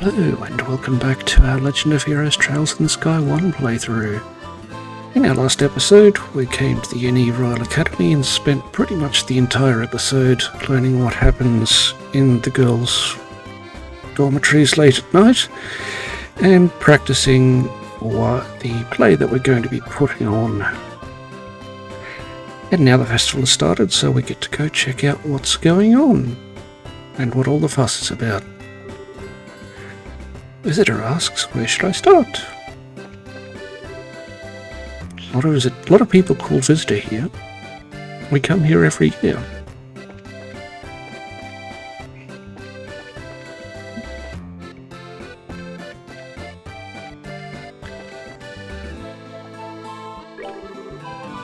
Hello and welcome back to our Legend of Heroes Trails in the Sky 1 playthrough. In our last episode, we came to the Jenis Royal Academy and spent pretty much the entire episode learning what happens in the girls' dormitories late at night and practicing for the play that we're going to be putting on. And now the festival has started, so we get to go check out what's going on and what all the fuss is about. Visitor asks, where should I start? A lot of people call visitor here. We come here every year.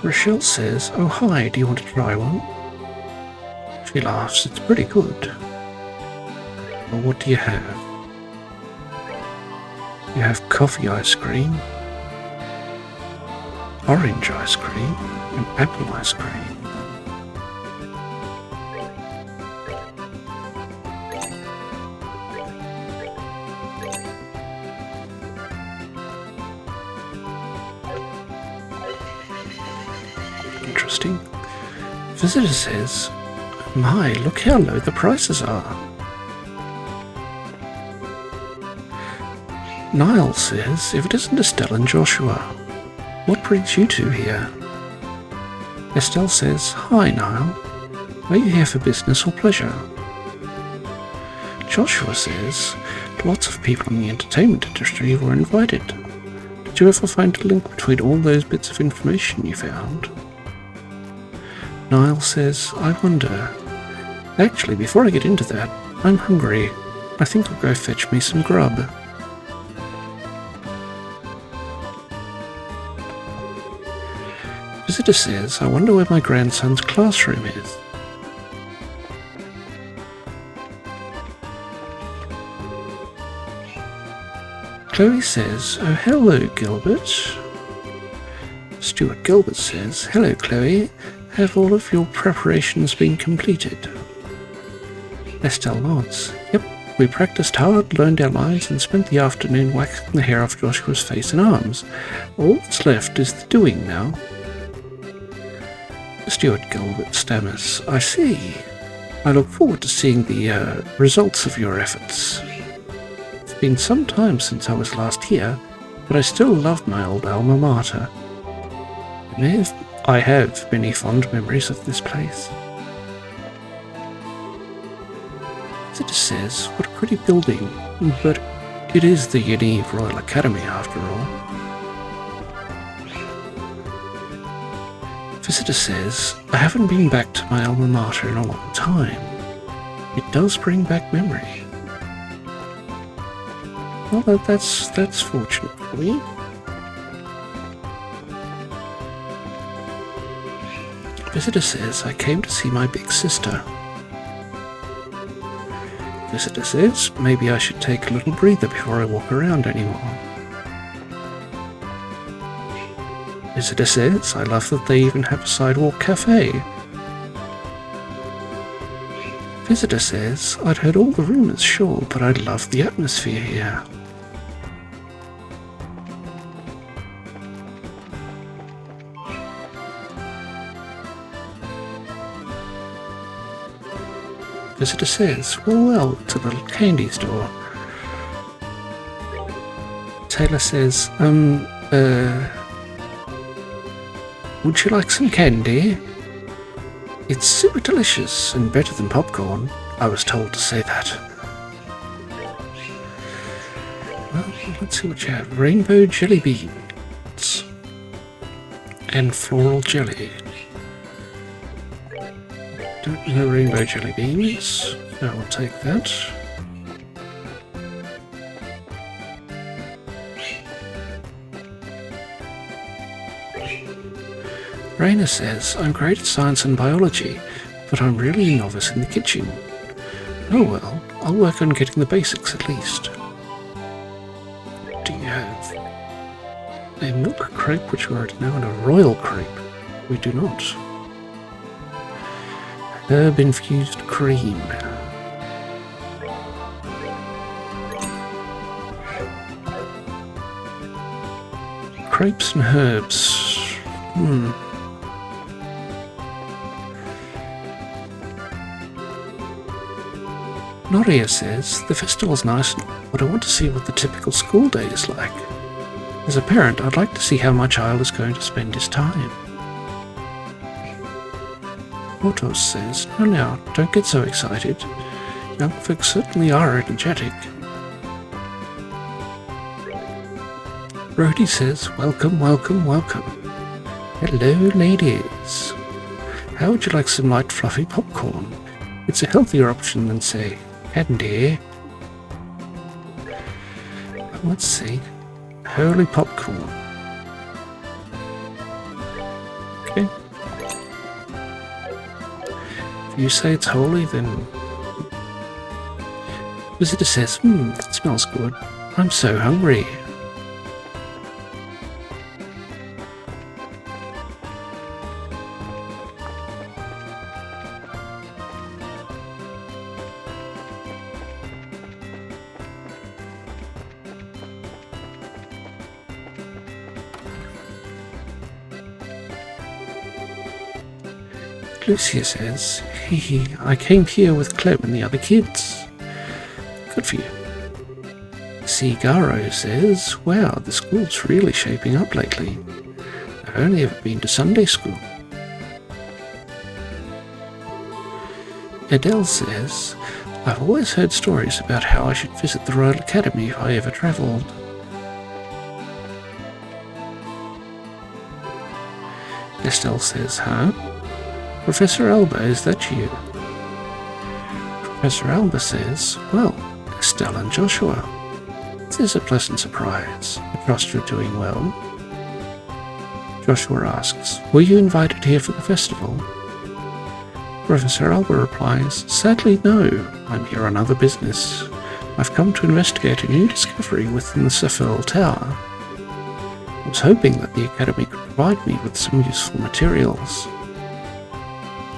Rochelle says, oh hi, do you want to try one? She laughs, it's pretty good. Well, what do you have? You have coffee ice cream, orange ice cream, and apple ice cream. Interesting. Visitor says, my, look how low the prices are. Niall says, if it isn't Estelle and Joshua, what brings you two here? Estelle says, hi Niall, are you here for business or pleasure? Joshua says, lots of people in the entertainment industry were invited. Did you ever find a link between all those bits of information you found? Niall says, I wonder. Actually, before I get into that, I'm hungry. I think I'll go fetch me some grub. Visitor says, I wonder where my grandson's classroom is. Chloe says, oh hello Gilbert. Stuart Gilbert says, hello Chloe, have all of your preparations been completed? Estelle nods, yep, we practiced hard, learned our lines and spent the afternoon waxing the hair off Joshua's face and arms. All that's left is the doing now. Stuart Gilbert stammers, I see. I look forward to seeing the results of your efforts. It's been some time since I was last here, but I still love my old alma mater. I have many fond memories of this place. Visitor says, what a pretty building, but it is the Jenis Royal Academy after all. Visitor says, I haven't been back to my alma mater in a long time. It does bring back memory. Well, that's fortunate for me. Visitor says, I came to see my big sister. Visitor says, maybe I should take a little breather before I walk around anymore. Visitor says, I love that they even have a sidewalk cafe. Visitor says, I'd heard all the rumours, sure, but I love the atmosphere here. Visitor says, well, it's a little candy store. Taylor says, would you like some candy? It's super delicious and better than popcorn. I was told to say that. Well, let's see what you have. Rainbow jelly beans and floral jelly. Don't know rainbow jelly beans, so I'll take that. Raina says, I'm great at science and biology, but I'm really a novice in the kitchen. Oh well, I'll work on getting the basics at least. Do you have a milk crepe, which we already know, and a royal crepe? We do not. Herb infused cream. crepes and herbs. Noria says, the festival's nice, but I want to see what the typical school day is like. As a parent, I'd like to see how my child is going to spend his time. Portos says, no, now, don't get so excited. Young folks certainly are energetic. Rhodey says, welcome, welcome, welcome. Hello, ladies. How would you like some light, fluffy popcorn? It's a healthier option than, say, candy. Let's see. Holy popcorn. Okay. If you say it's holy, then... Visitor says, that smells good. I'm so hungry. Lucia says, hee, I came here with Clem and the other kids. Good for you. Cigaro says, wow, the school's really shaping up lately. I've only ever been to Sunday school. Adele says, I've always heard stories about how I should visit the Royal Academy if I ever travelled. Estelle says, huh? Professor Alba, is that you? Professor Alba says, well, Estelle and Joshua. This is a pleasant surprise. I trust you're doing well. Joshua asks, were you invited here for the festival? Professor Alba replies, sadly no, I'm here on other business. I've come to investigate a new discovery within the Sephiroth Tower. I was hoping that the Academy could provide me with some useful materials.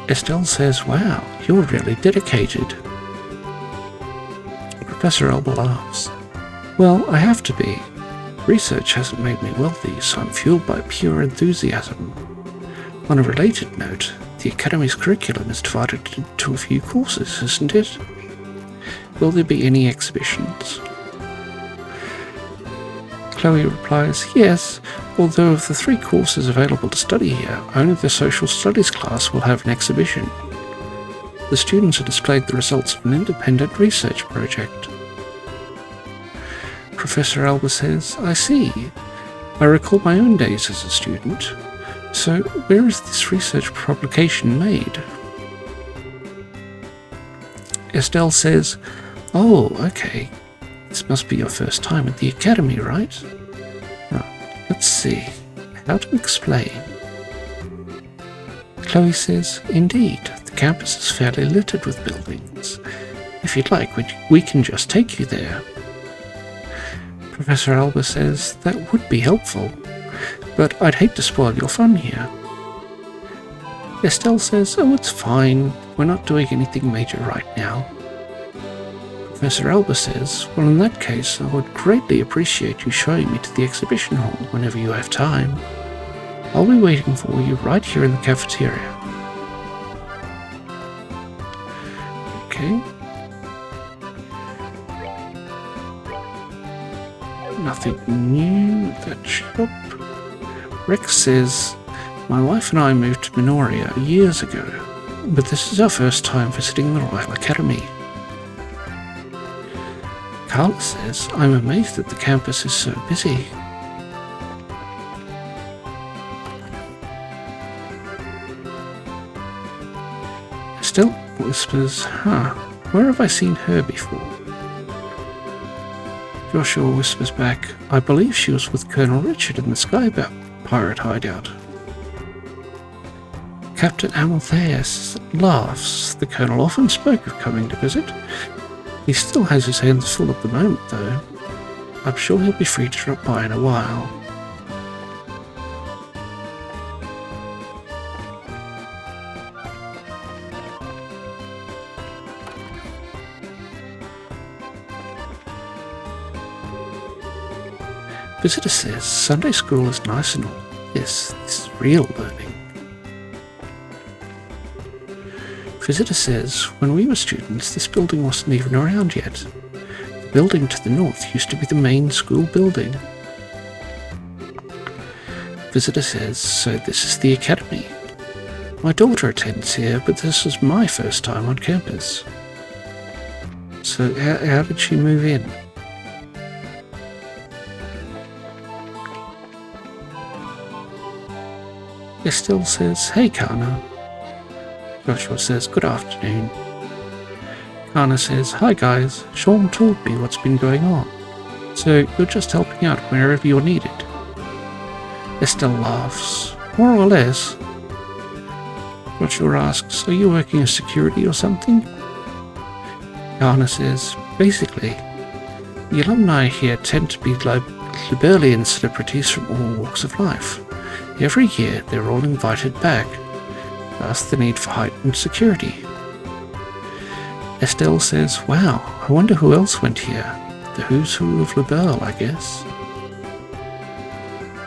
Estelle says, wow, you're really dedicated. Professor Alba laughs. Well, I have to be. Research hasn't made me wealthy, so I'm fueled by pure enthusiasm. On a related note, the Academy's curriculum is divided into a few courses, isn't it? Will there be any exhibitions? Chloe replies, yes, although of the 3 courses available to study here, only the social studies class will have an exhibition. The students have displayed the results of an independent research project. Professor Alba says, I see. I recall my own days as a student. So, where is this research publication made? Estelle says, oh, okay. This must be your first time at the Academy, right? Let's see. How to explain? Chloe says, indeed, the campus is fairly littered with buildings. If you'd like, we can just take you there. Professor Alba says, that would be helpful, but I'd hate to spoil your fun here. Estelle says, oh, it's fine. We're not doing anything major right now. Professor Alba says, well, in that case, I would greatly appreciate you showing me to the exhibition hall whenever you have time. I'll be waiting for you right here in the cafeteria. Okay. Nothing new at that shop. Rex says, my wife and I moved to Minoria years ago, but this is our first time visiting the Royal Academy. Carla says, I'm amazed that the campus is so busy. Estelle whispers, where have I seen her before? Joshua whispers back, I believe she was with Colonel Richard in the Sky Pirate hideout. Captain Amaltheus laughs. The Colonel often spoke of coming to visit. He still has his hands full at the moment, though. I'm sure he'll be free to drop by in a while. Visitor says, Sunday school is nice and all. Yes, this is real learning. Visitor says, when we were students, this building wasn't even around yet. The building to the north used to be the main school building. Visitor says, so this is the academy. My daughter attends here, but this was my first time on campus. So how did she move in? Estelle says, hey Kana. Joshua says, good afternoon. Kana says, hi guys, Sean told me what's been going on. So you're just helping out wherever you're needed. Estelle laughs, more or less. Joshua asks, are you working as security or something? Kana says, basically, the alumni here tend to be Liberlian celebrities from all walks of life. Every year they're all invited back, thus the need for heightened security. Estelle says, wow, I wonder who else went here. The who's who of Liberl, I guess.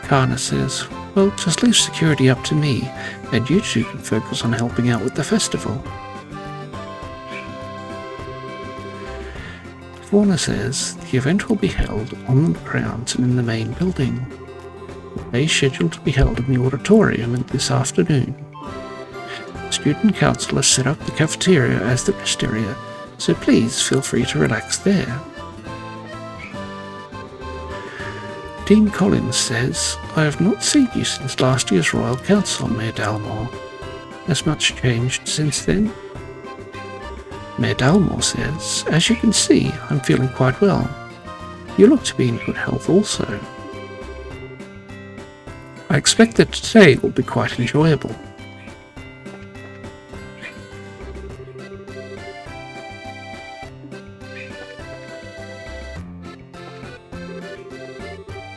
Kana says, well, just leave security up to me, and you two can focus on helping out with the festival. Fauna says, the event will be held on the grounds and in the main building. The day is scheduled to be held in the auditorium this afternoon. The student council has set up the cafeteria as the rest area, so please feel free to relax there. Dean Collins says, I have not seen you since last year's Royal Council, Mayor Dalmore. Has much changed since then? Mayor Dalmore says, as you can see, I'm feeling quite well. You look to be in good health also. I expect that today will be quite enjoyable.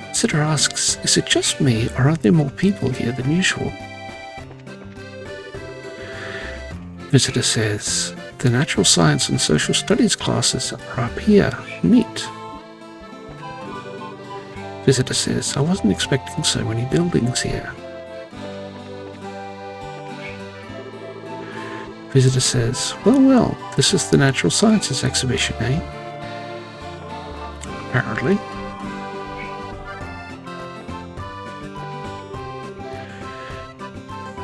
Visitor asks, is it just me or are there more people here than usual? Visitor says, the natural science and social studies classes are up here. Neat. Visitor says, I wasn't expecting so many buildings here. Visitor says, well, this is the natural sciences exhibition, eh? Apparently.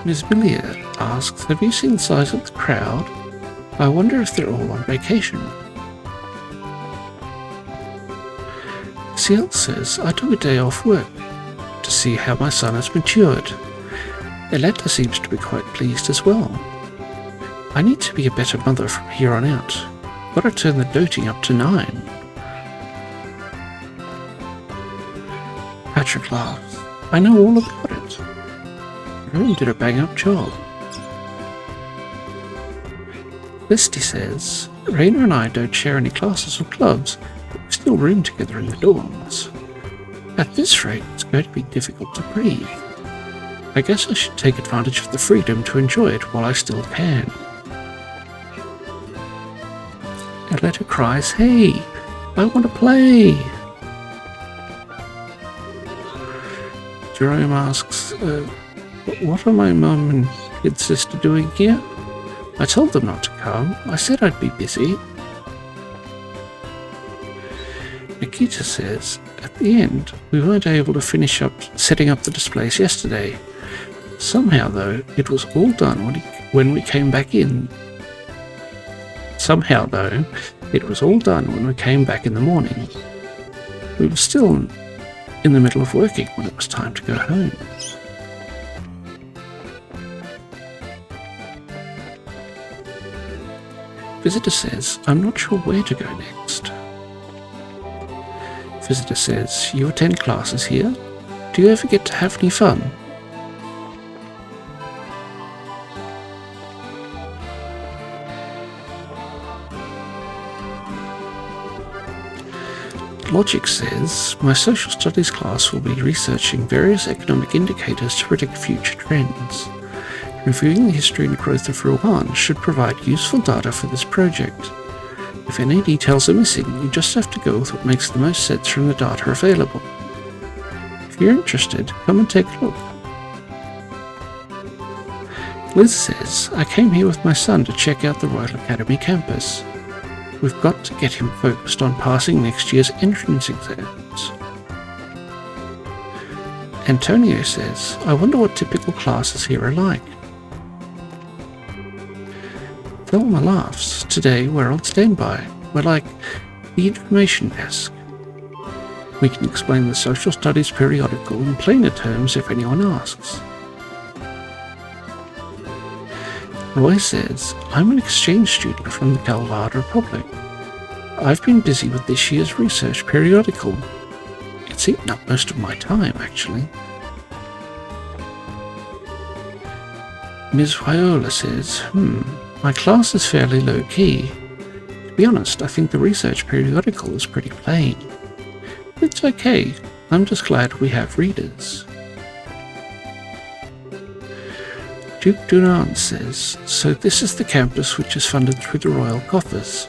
Ms. Millier asks, have you seen the size of the crowd? I wonder if they're all on vacation. Ciel says, I took a day off work to see how my son has matured. Eletta seems to be quite pleased as well. I need to be a better mother from here on out. Gotta turn the doting up to 9. Patrick laughs. I know all about it. Rome did a bang-up job. Listy says, Raina and I don't share any classes or clubs, but we still room together in the dorms. At this rate, it's going to be difficult to breathe. I guess I should take advantage of the freedom to enjoy it while I still can. Aletta cries, hey, I want to play! Jerome asks, what are my mum and kid sister doing here? I told them not to come. I said I'd be busy. Nikita says, at the end, we weren't able to finish up setting up the displays yesterday. Somehow, though, it was all done when we came back in. Somehow, though, it was all done when we came back in the morning. We were still in the middle of working when it was time to go home. Visitor says, I'm not sure where to go next. Visitor says, you attend classes here? Do you ever get to have any fun? Logic says, my social studies class will be researching various economic indicators to predict future trends. Reviewing the history and growth of Rouen should provide useful data for this project. If any details are missing, you just have to go with what makes the most sense from the data available. If you're interested, come and take a look. Liz says, I came here with my son to check out the Royal Academy campus. We've got to get him focused on passing next year's entrance exams. Antonio says, I wonder what typical classes here are like. Thelma laughs. Today we're on standby. We're like the information desk. We can explain the social studies periodical in plainer terms if anyone asks. Roy says, I'm an exchange student from the Calvard Republic. I've been busy with this year's research periodical. It's eaten up most of my time, actually. Ms. Viola says, my class is fairly low-key. To be honest, I think the research periodical is pretty plain. It's okay. I'm just glad we have readers. Duke Dunant says, so this is the campus which is funded through the royal coffers.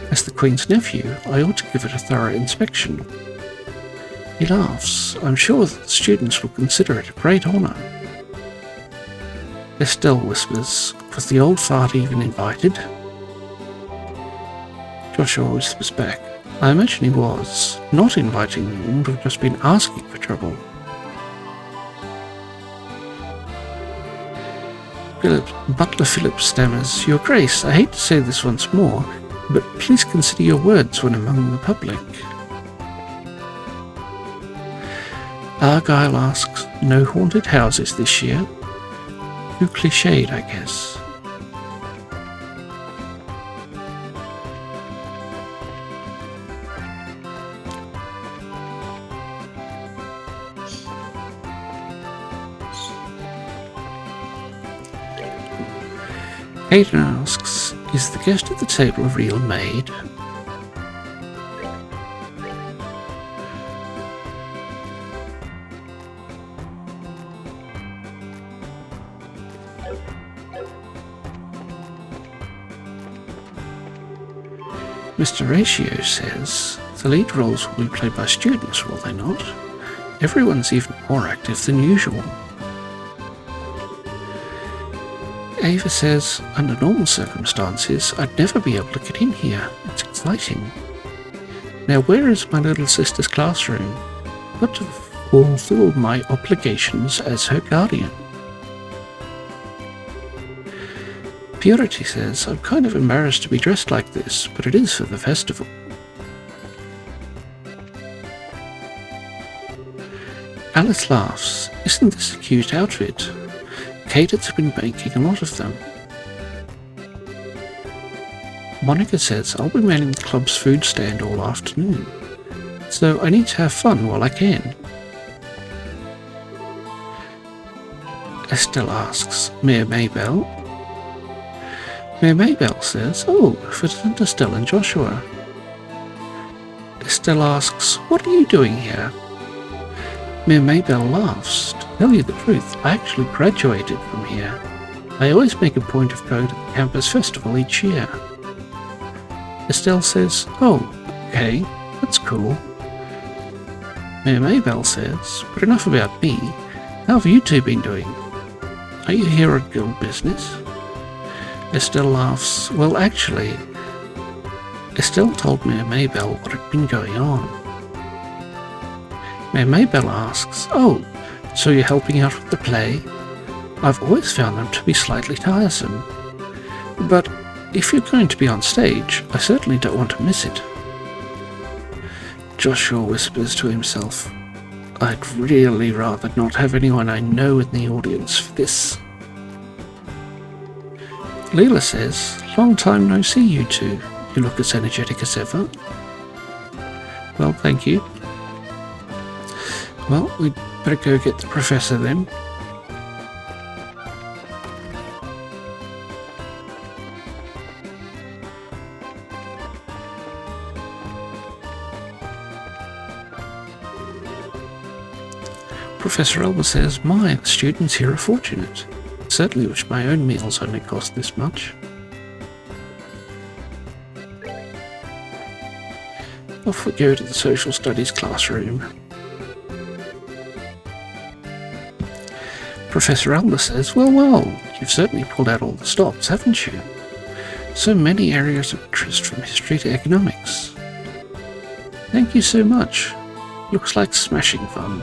As the Queen's nephew, I ought to give it a thorough inspection. He laughs. I'm sure that the students will consider it a great honour. Estelle whispers, was the old fart even invited? Joshua whispers back, I imagine he was. Not inviting them would have just been asking for trouble. Butler Phillips stammers, Your Grace, I hate to say this once more, but please consider your words when among the public. Argyle asks, no haunted houses this year? Too cliched, I guess. Hayden asks, is the guest at the table a real maid? Mr. Ratio says, the lead roles will be played by students, will they not? Everyone's even more active than usual. Ava says, under normal circumstances, I'd never be able to get in here. It's exciting. Now where is my little sister's classroom? Got to fulfill my obligations as her guardian. Purity says, I'm kind of embarrassed to be dressed like this, but it is for the festival. Alice laughs. Isn't this a cute outfit? Cadence has been making a lot of them. Monica says, I'll be manning the club's food stand all afternoon, so I need to have fun while I can. Estelle asks, Mayor Maybell? Mayor Maybell says, oh, if it isn't Estelle and Joshua. Estelle asks, what are you doing here? Mayor Maybell laughs. To tell you the truth, I actually graduated from here. I always make a point of going to the campus festival each year. Estelle says, oh, okay, that's cool. Mayor Maybell says, but enough about me. How have you two been doing? Are you here on guild business? Estelle laughs. Well, actually, Estelle told Mayor Maybell what had been going on. Mayor Maybell asks, oh, so you're helping out with the play? I've always found them to be slightly tiresome. But if you're going to be on stage, I certainly don't want to miss it. Joshua whispers to himself, I'd really rather not have anyone I know in the audience for this. Leela says, long time no see you two. You look as energetic as ever. Well, thank you. Well, we'd better go get the professor then. Professor Elba says, my, the students here are fortunate. Certainly wish my own meals only cost this much. Off we go to the social studies classroom. Professor Alba says, well, you've certainly pulled out all the stops, haven't you? So many areas of interest from history to economics. Thank you so much. Looks like smashing fun.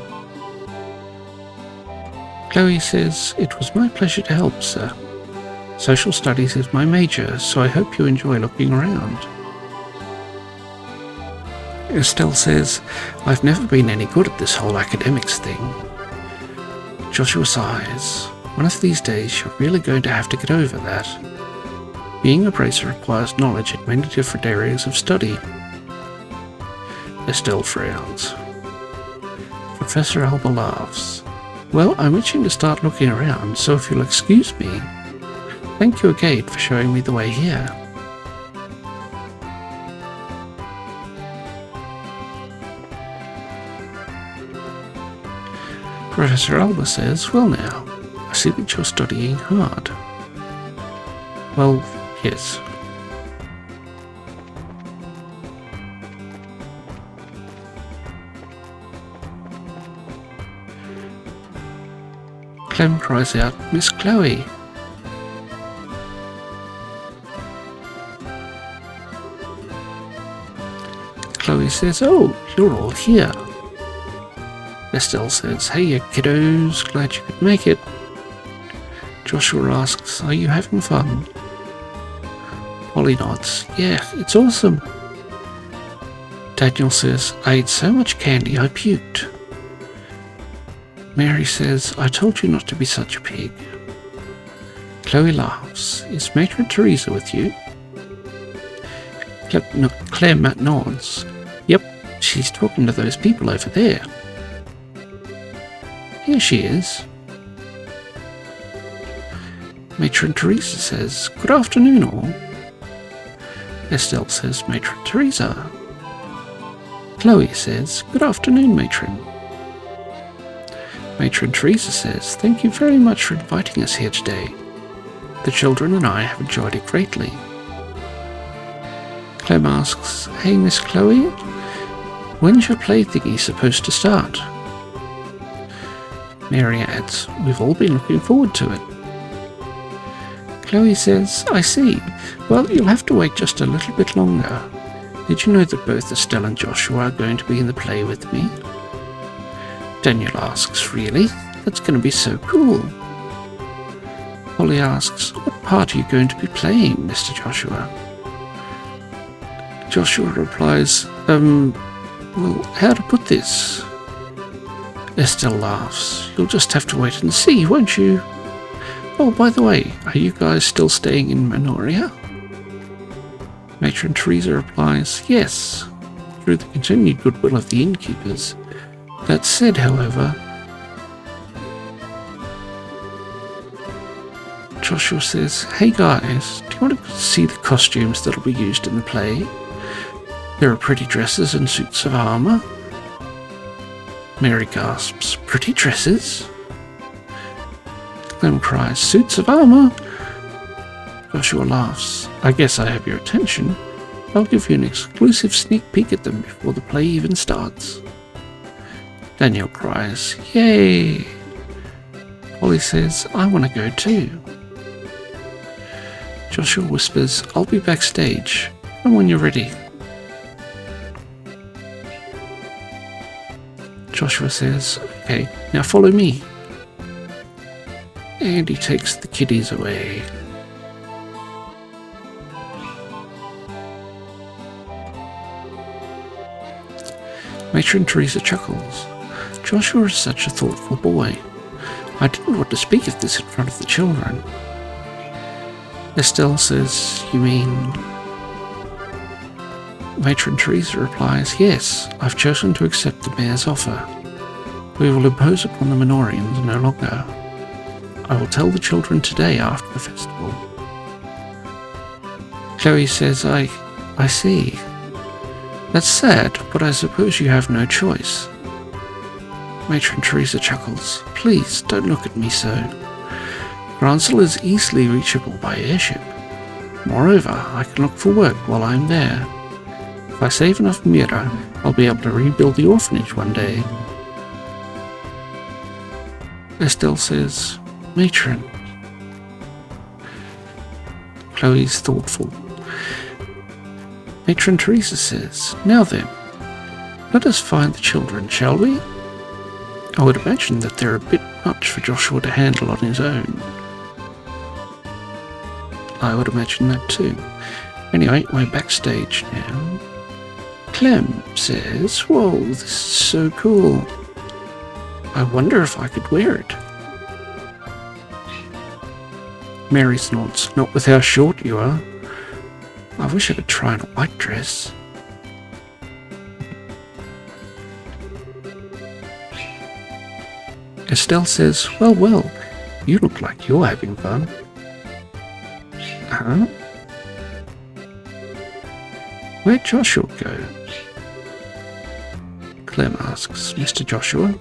Chloe says, it was my pleasure to help, sir. Social studies is my major, so I hope you enjoy looking around. Estelle says, I've never been any good at this whole academics thing. Joshua sighs. One of these days you're really going to have to get over that. Being a bracer requires knowledge in many different areas of study. Estelle frowns. Professor Alba laughs. Well, I'm itching to start looking around, so if you'll excuse me. Thank you again for showing me the way here. Professor Alba says, well now, I see that you're studying hard. Well, yes. Clem cries out, Miss Chloe. Chloe says, oh, you're all here. Estelle says, hey you kiddos, glad you could make it. Joshua asks, are you having fun? Polly nods, yeah, it's awesome. Daniel says, I ate so much candy I puked. Mary says, I told you not to be such a pig. Chloe laughs, is Matron Teresa with you? Clem nods, yep, she's talking to those people over there. Here she is. Matron Teresa says, good afternoon all. Estelle says, Matron Teresa. Chloe says, good afternoon, Matron. Matron Teresa says, thank you very much for inviting us here today. The children and I have enjoyed it greatly. Clem asks, hey Miss Chloe, when's your play thingy supposed to start? Mary adds, we've all been looking forward to it. Chloe says, I see. Well, you'll have to wait just a little bit longer. Did you know that both Estelle and Joshua are going to be in the play with me? Daniel asks, really? That's going to be so cool. Polly asks, what part are you going to be playing, Mr. Joshua? Joshua replies, well, how to put this? Estelle laughs. You'll just have to wait and see, won't you? Oh, by the way, are you guys still staying in Minoria? Matron Teresa replies, yes, through the continued goodwill of the innkeepers. That said, however, Joshua says, hey guys, do you want to see the costumes that'll be used in the play? There are pretty dresses and suits of armour. Mary gasps, pretty dresses? Clem cries, suits of armour? Joshua laughs, I guess I have your attention. I'll give you an exclusive sneak peek at them before the play even starts. Daniel cries, yay! Polly says, I want to go too. Joshua whispers, I'll be backstage. Come when you're ready. Joshua says, okay, now follow me. And he takes the kiddies away. Matron Teresa chuckles. Joshua is such a thoughtful boy. I didn't want to speak of this in front of the children. Estelle says, you mean... Matron Teresa replies, yes, I've chosen to accept the mayor's offer. We will impose upon the Minorians no longer. I will tell the children today after the festival. Chloe says, I see. That's sad, but I suppose you have no choice. Matron Teresa chuckles. Please, don't look at me so. Gransel is easily reachable by airship. Moreover, I can look for work while I'm there. If I save enough Mira, I'll be able to rebuild the orphanage one day. Estelle says, Matron. Chloe's thoughtful. Matron Teresa says, "Now then, let us find the children, shall we? I would imagine that they're a bit much for Joshua to handle on his own." I would imagine that too. Anyway, we're backstage now. Clem says, "Whoa, this is so cool. I wonder if I could wear it." Mary snorts, "Not with how short you are. I wish I could try on a white dress." Estelle says, well, you look like you're having fun." Huh? Where'd Joshua go? Clem asks, "Mr. Joshua?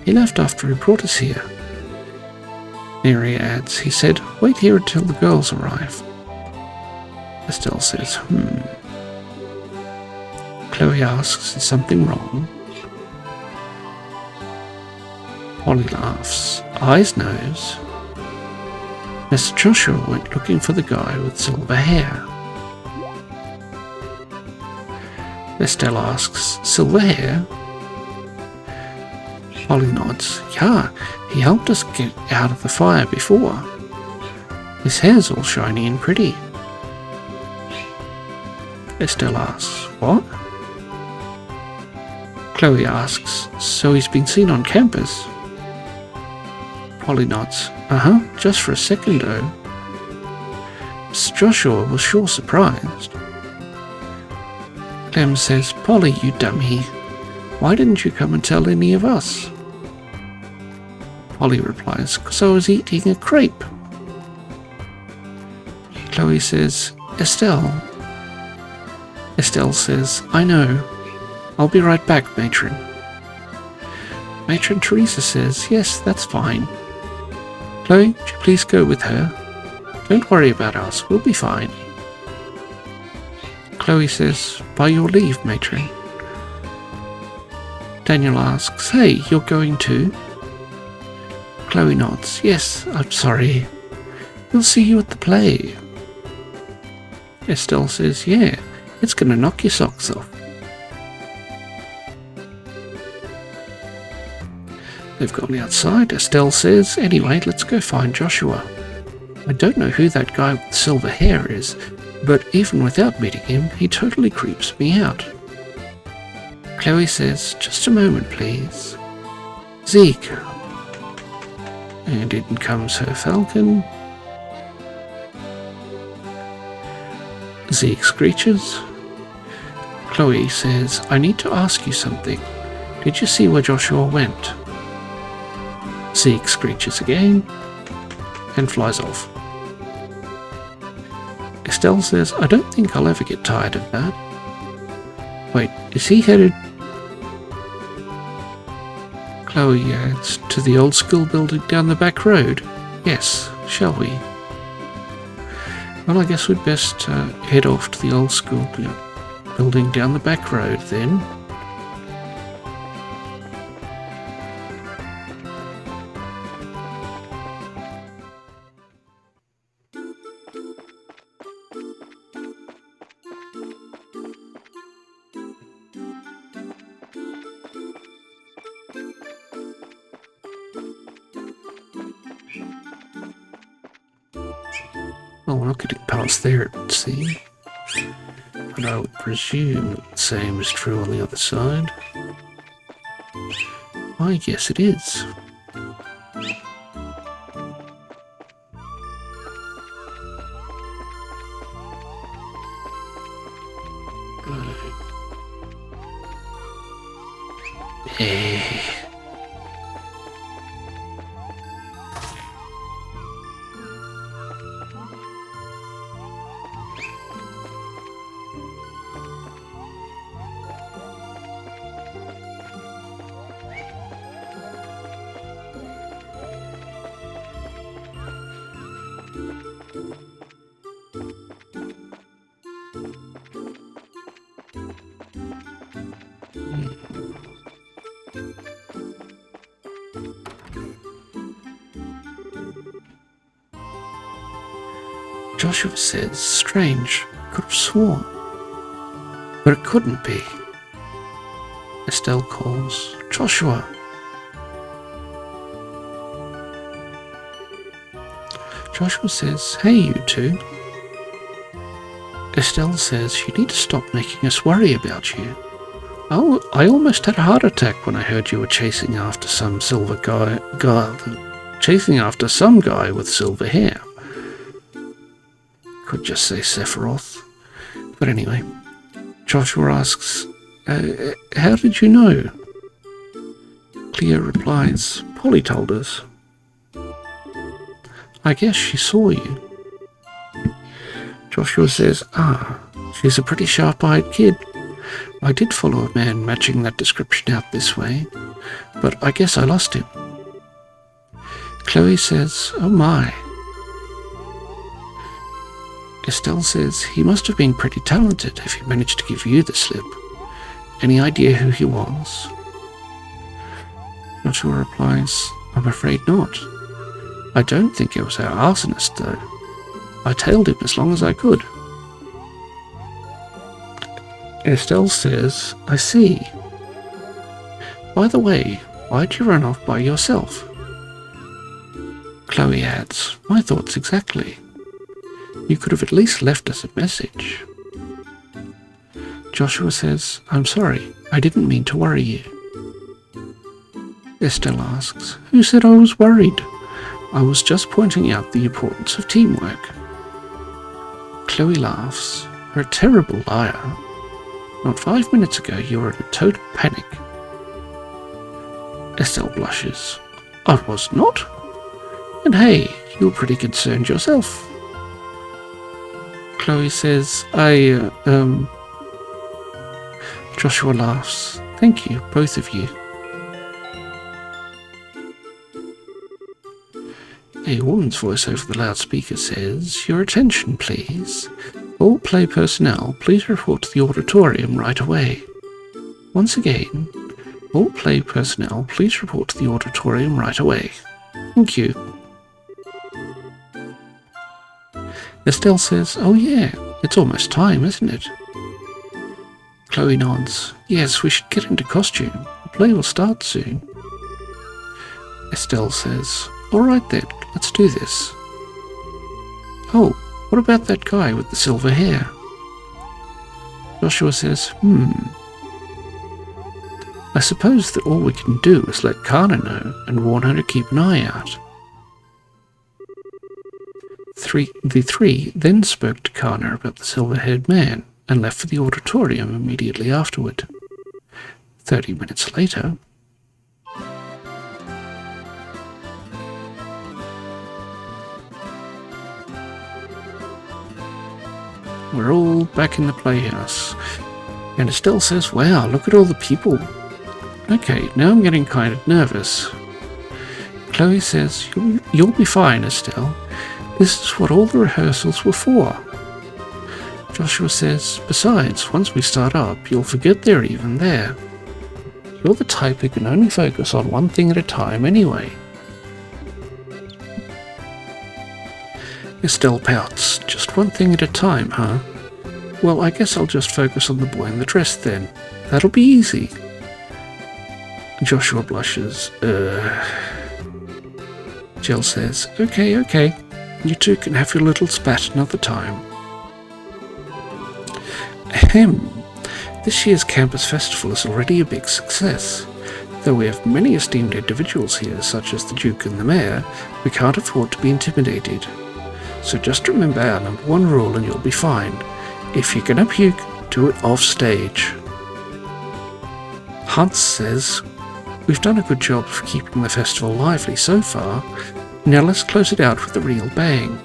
He left after he brought us here." Mary adds, "He said, wait here until the girls arrive." Estelle says, Chloe asks, "Is something wrong?" Polly laughs. Eyes knows. Mr. Joshua went looking for the guy with silver hair. Estelle asks, "Silver hair?" Polly nods. "Yeah, he helped us get out of the fire before. His hair's all shiny and pretty." Estelle asks, "What?" Chloe asks, "So he's been seen on campus?" Polly nods. Just for a second though. Mr. Joshua was sure surprised. Clem says, "Polly, you dummy. Why didn't you come and tell any of us?" Polly replies, "'Cause I was eating a crepe." Chloe says, "Estelle." Estelle says, "I know. I'll be right back, Matron." Matron Teresa says, "Yes, that's fine. Chloe, would you please go with her? Don't worry about us, we'll be fine." Chloe says, "By your leave, Matron." Daniel asks, "Hey, you're going too?" Chloe nods. "Yes, I'm sorry. We'll see you at the play." Estelle says, "Yeah, it's gonna knock your socks off." They've gone outside. Estelle says, "Anyway, let's go find Joshua. I don't know who that guy with silver hair is, but even without meeting him, he totally creeps me out." Chloe says, "Just a moment, please. Zeke." And in comes her falcon. Zeke screeches. Chloe says, "I need to ask you something. Did you see where Joshua went?" Zeke screeches again and flies off. Estelle says, "I don't think I'll ever get tired of that." Wait, is he headed? Chloe adds, "To the old school building down the back road? Yes, shall we?" Well, I guess we'd best head off to the old school building down the back road then. Well, we're not getting past there, it would seem. But I would presume the same is true on the other side. Why, yes it is. Right. Hey. Joshua says, strange, could have sworn. But it couldn't be. Estelle calls, Joshua. Joshua says, hey, you two. Estelle says, you need to stop making us worry about you. I almost had a heart attack when I heard you were chasing after some guy with silver hair. Could just say Sephiroth. But anyway, Joshua asks, how did you know? Cleo replies, Polly told us. I guess she saw you. Joshua says, she's a pretty sharp-eyed kid. I did follow a man matching that description out this way, but I guess I lost him. Chloe says, oh my. Estelle says, he must have been pretty talented if he managed to give you the slip. Any idea who he was? Joshua replies, I'm afraid not. I don't think it was our arsonist, though. I tailed him as long as I could. Estelle says, I see. By the way, why'd you run off by yourself? Chloe adds, my thoughts exactly. You could have at least left us a message. Joshua says, I'm sorry, I didn't mean to worry you. Estelle asks, who said I was worried? I was just pointing out the importance of teamwork. Chloe laughs, you're a terrible liar. Not 5 minutes ago you were in a total panic. Estelle blushes. I was not. And hey, you were pretty concerned yourself. Chloe says, Joshua laughs. Thank you, both of you. A woman's voice over the loudspeaker says, your attention, please. All play personnel, please report to the auditorium right away. Once again, all play personnel, please report to the auditorium right away. Thank you. Estelle says, oh yeah, it's almost time, isn't it? Chloe nods. Yes, we should get into costume. The play will start soon. Estelle says, all right then, let's do this. Oh, what about that guy with the silver hair? Joshua says, I suppose that all we can do is let Kana know and warn her to keep an eye out. The three then spoke to Kana about the silver-haired man and left for the auditorium immediately afterward. 30 minutes later, we're all back in the playhouse, and Estelle says, wow, look at all the people. Okay, now I'm getting kind of nervous. Chloe says, you'll be fine, Estelle. This is what all the rehearsals were for. Joshua says, besides, once we start up, you'll forget they're even there. You're the type who can only focus on one thing at a time anyway. Estelle pouts. Just one thing at a time, huh? Well, I guess I'll just focus on the boy in the dress then. That'll be easy. Joshua blushes. Jill says, okay. You two can have your little spat another time. Ahem. This year's campus festival is already a big success. Though we have many esteemed individuals here, such as the Duke and the Mayor, we can't afford to be intimidated. So just remember our number one rule and you'll be fine. If you're gonna puke, do it off stage. Hans says, we've done a good job of keeping the festival lively so far. Now let's close it out with a real bang.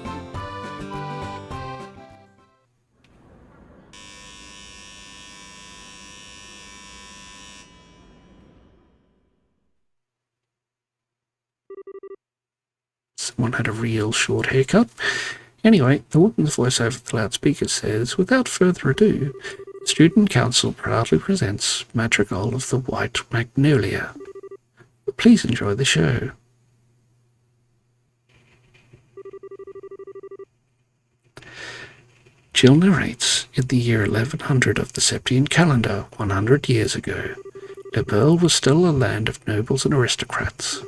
Someone had a real short haircut. Anyway, the woman's voice over the loudspeaker says, without further ado, Student Council proudly presents Madrigal of the White Magnolia. Please enjoy the show. Jill narrates, in the year 1100 of the Septian calendar, 100 years ago, Liberl was still a land of nobles and aristocrats,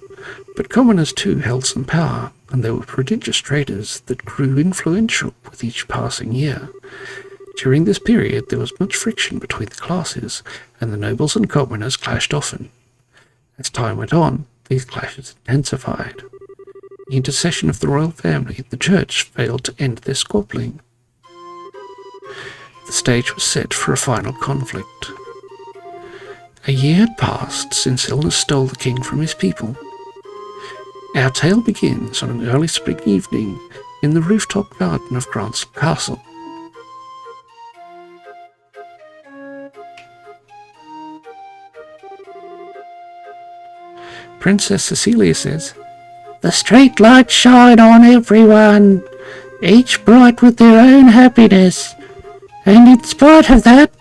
but commoners too held some power, and there were prodigious traders that grew influential with each passing year. During this period there was much friction between the classes, and the nobles and commoners clashed often. As time went on, these clashes intensified. The intercession of the royal family and the church failed to end their squabbling. The stage was set for a final conflict. A year had passed since illness stole the king from his people. Our tale begins on an early spring evening in the rooftop garden of Grant's Castle. Princess Cecilia says, "The street lights shine on everyone, each bright with their own happiness, and in spite of that..."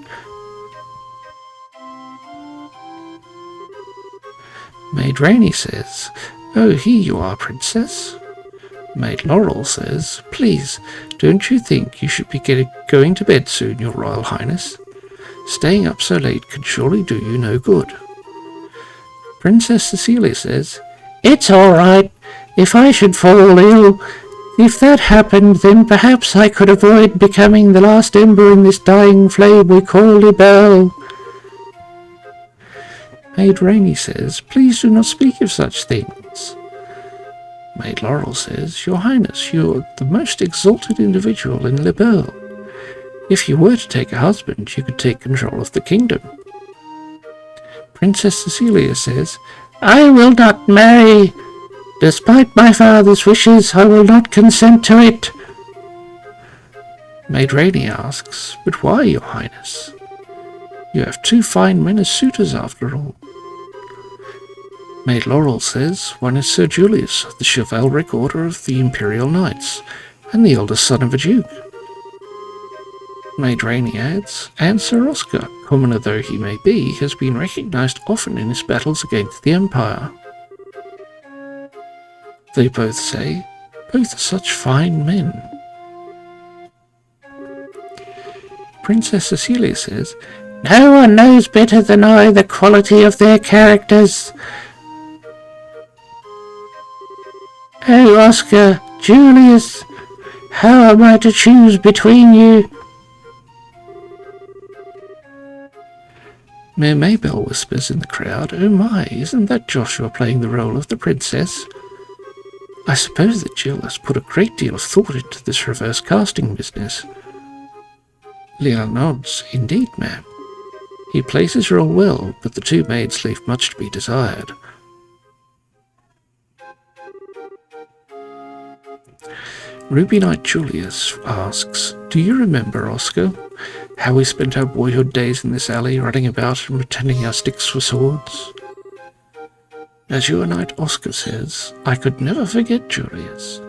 Maid Rainey says, "Oh, here you are, Princess." Maid Laurel says, "Please, don't you think you should be going to bed soon, Your Royal Highness? Staying up so late can surely do you no good." Princess Cecilia says, "It's all right. If I should fall ill, if that happened, then perhaps I could avoid becoming the last ember in this dying flame we call Liberl." Maid Rainey says, "Please do not speak of such things." Maid Laurel says, "Your Highness, you're the most exalted individual in Liberl. If you were to take a husband, you could take control of the kingdom." Princess Cecilia says, "I will not marry. Despite my father's wishes, I will not consent to it." Maid Rainey asks, "But why, Your Highness? You have 2 fine men as suitors after all." Maid Laurel says, "One is Sir Julius of the Chivalric Order of the Imperial Knights, and the eldest son of a duke." Maid Rainey adds, "And Sir Oscar, commoner though he may be, has been recognized often in his battles against the Empire." They both say, "Both are such fine men." Princess Cecilia says, "No one knows better than I the quality of their characters. Oh, Oscar, Julius, how am I to choose between you?" Mayor Maybell whispers in the crowd, "Oh my, isn't that Joshua playing the role of the princess? I suppose that Jill has put a great deal of thought into this reverse casting business." Leela nods, "Indeed, ma'am. He plays his role well, but the 2 maids leave much to be desired." Ruby Knight Julius asks, "Do you remember, Oscar, how we spent our boyhood days in this alley running about and pretending our sticks were swords?" Azure Knight Oscar says, "I could never forget, Julius.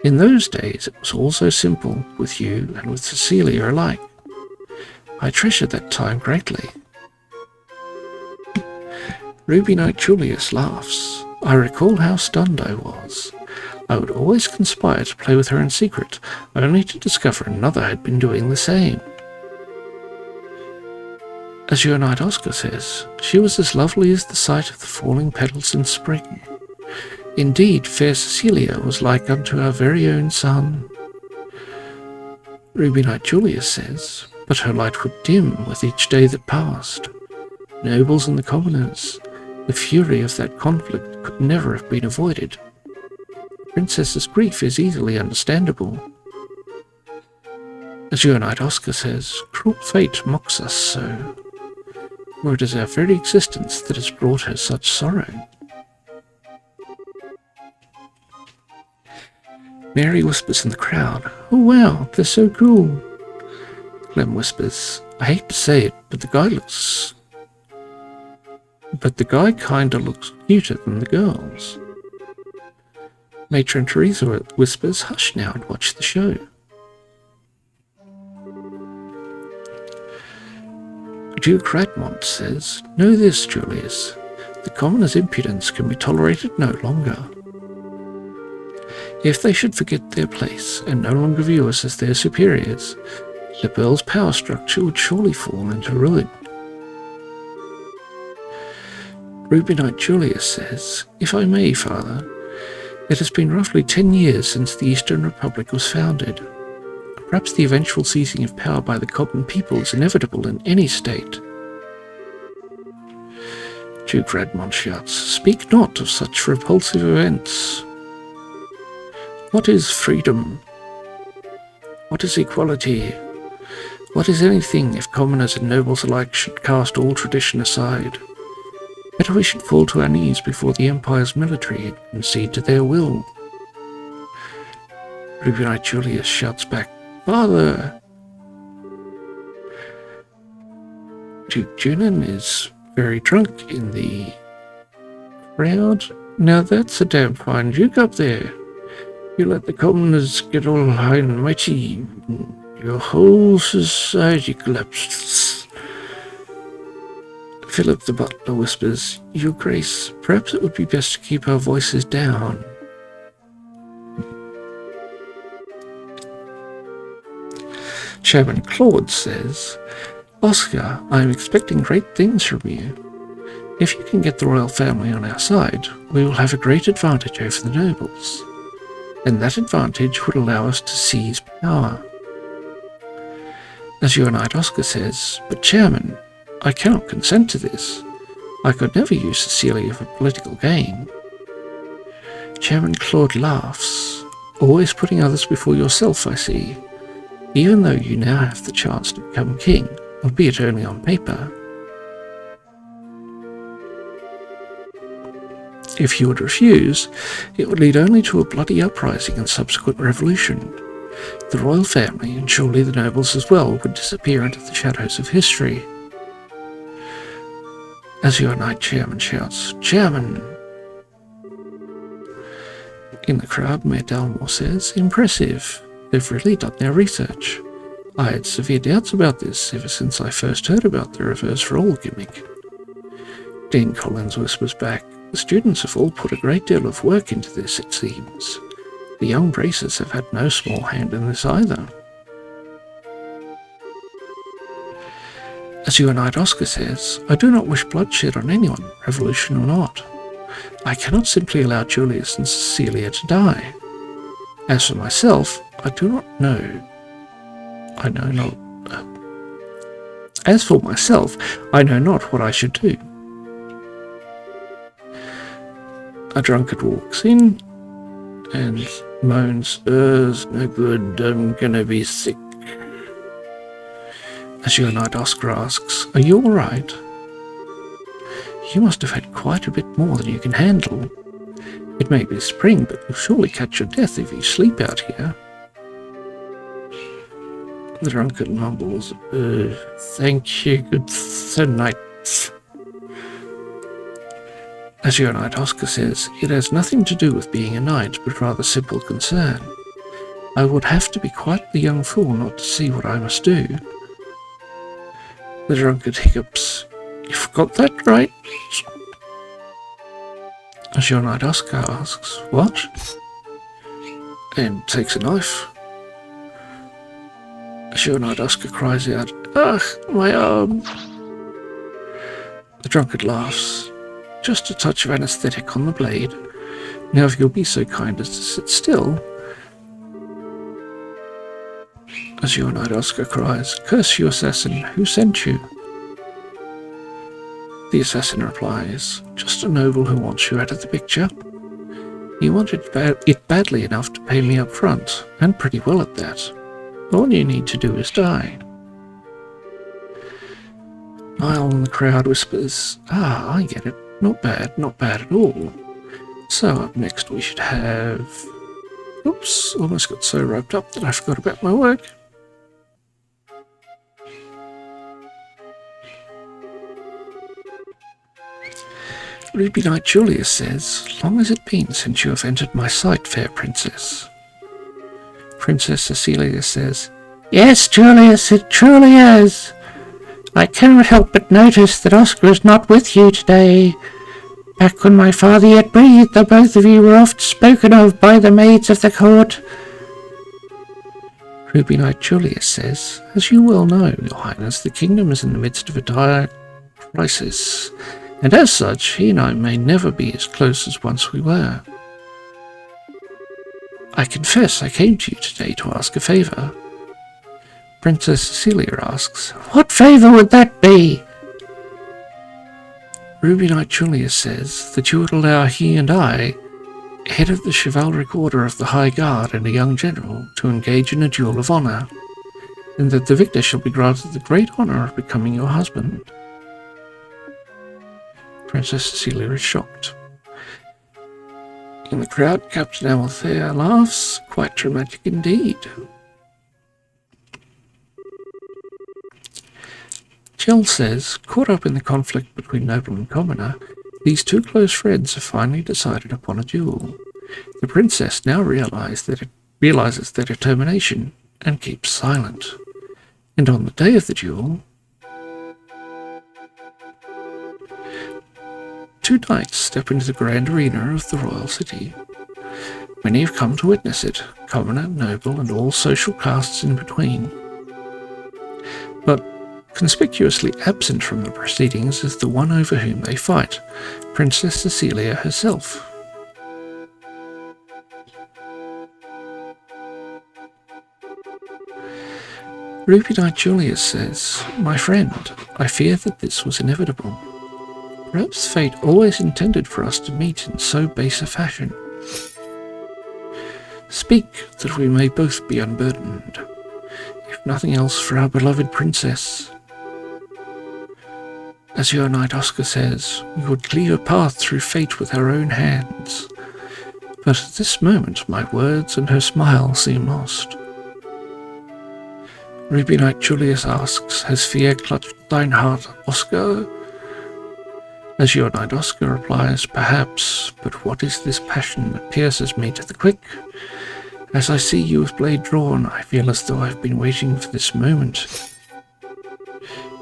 In those days it was all so simple, with you and with Cecilia alike. I treasure that time greatly." Ruby Knight Julius laughs. "I recall how stunned I was. I would always conspire to play with her in secret, only to discover another had been doing the same." Azure Knight Oscar says, "She was as lovely as the sight of the falling petals in spring. Indeed, fair Cecilia was like unto our very own sun." Ruby Knight Julius says, "But her light would dim with each day that passed. Nobles and the commoners, the fury of that conflict could never have been avoided. Princess's grief is easily understandable." Azure Knight Oscar says, "Cruel fate mocks us so, for it is our very existence that has brought her such sorrow." Mary whispers in the crowd, "Oh wow, they're so cool." Clem whispers, "I hate to say it, but the guy kinda looks cuter than the girls." Matron Teresa whispers, "Hush now and watch the show." Duke Radmont says, "Know this, Julius. The commoner's impudence can be tolerated no longer." If they should forget their place and no longer view us as their superiors, the Pearl's power structure would surely fall into ruin. Rubinite Julius says, "If I may, Father, it has been roughly 10 years since the Eastern Republic was founded. Perhaps the eventual seizing of power by the common people is inevitable in any state." Duke Radmont shouts, "Speak not of such repulsive events. What is freedom? What is equality? What is anything if commoners and nobles alike should cast all tradition aside? Better we should fall to our knees before the Empire's military and concede to their will." Rubinite Julius shouts back, "Father!" Duke Jenin is very drunk in the crowd. "Now that's a damn fine duke up there. You let the commoners get all high and mighty, your whole society collapses." Philip the butler whispers, "Your Grace, perhaps it would be best to keep our voices down." Chairman Claude says, "Oscar, I am expecting great things from you. If you can get the royal family on our side, we will have a great advantage over the nobles. And that advantage would allow us to seize power." Azure Knight Oscar says, "But Chairman, I cannot consent to this. I could never use Cecilia for political gain." Chairman Claude laughs. "Always putting others before yourself, I see. Even though you now have the chance to become king, albeit only on paper. If you would refuse, it would lead only to a bloody uprising and subsequent revolution. The royal family, and surely the nobles as well, would disappear into the shadows of history." Azure Knight Chairman shouts, "Chairman!" In the crowd, Mayor Dalmore says, "Impressive. They've really done their research. I had severe doubts about this ever since I first heard about the reverse role gimmick." Dean Collins whispers back, "The students have all put a great deal of work into this, it seems. The young Bracers have had no small hand in this either." Azure Knight Oscar says, "I do not wish bloodshed on anyone, revolution or not. I cannot simply allow Julius and Cecilia to die. As for myself, I do not know. I know not. As for myself, I know not what I should do." A drunkard walks in and moans, "It's no good, I'm gonna be sick." Azure Knight Oscar asks, "Are you alright? You must have had quite a bit more than you can handle. It may be spring, but you'll surely catch your death if you sleep out here." The drunkard mumbles, "Thank you, good Sir Knight." Azure Knight Oscar says, "It has nothing to do with being a knight, but rather simple concern. I would have to be quite the young fool not to see what I must do." The drunkard hiccups, "You've got that right?" Azure Knight Oscar asks, "What?" and takes a knife. Azure Knight Oscar cries out, "Ugh, my arm!" The drunkard laughs. "Just a touch of anesthetic on the blade. Now if you'll be so kind as to sit still." Azure Knight Oscar cries, "Curse you, assassin, who sent you?" The assassin replies, "Just a noble who wants you out of the picture. He wanted it badly enough to pay me up front, and pretty well at that. All you need to do is die." Niall in the crowd whispers, "Ah, I get it. Not bad at all. So up next we should have..." Oops, almost got so roped up that I forgot about my work. Ruby Knight Julius says, "Long has it been since you have entered my sight, fair princess." Princess Cecilia says, "Yes, Julius, it truly is. I cannot help but notice that Oscar is not with you today. Back when my father yet breathed, the both of you were oft spoken of by the maids of the court. Ruby Knight Julius says, as you well know, Your Highness, the kingdom is in the midst of a dire crisis, and as such, he and I may never be as close as once we were. I confess I came to you today to ask a favour. Princess Cecilia asks, what favour would that be? Ruby Knight Julius says that you would allow he and I, head of the chivalric order of the High Guard and a young general, to engage in a duel of honour, and that the victor shall be granted the great honour of becoming your husband. Princess Cecilia is shocked. In the crowd, Captain Amalthea laughs, quite dramatic indeed. Jill says, caught up in the conflict between noble and commoner, these two close friends have finally decided upon a duel. The princess now realizes their determination and keeps silent. And on the day of the duel, two knights step into the grand arena of the royal city. Many have come to witness it, commoner, noble, and all social castes in between. But conspicuously absent from the proceedings is the one over whom they fight, Princess Cecilia herself. Ruby Knight Julius says, my friend, I fear that this was inevitable. Perhaps fate always intended for us to meet in so base a fashion. Speak that we may both be unburdened, if nothing else for our beloved princess. As your knight Oscar says, we would cleave a path through fate with our own hands. But at this moment my words and her smile seem lost. Ruby Knight Julius asks, has fear clutched thine heart, Oscar? As your knight Oscar replies, perhaps, but what is this passion that pierces me to the quick? As I see you with blade drawn, I feel as though I've been waiting for this moment.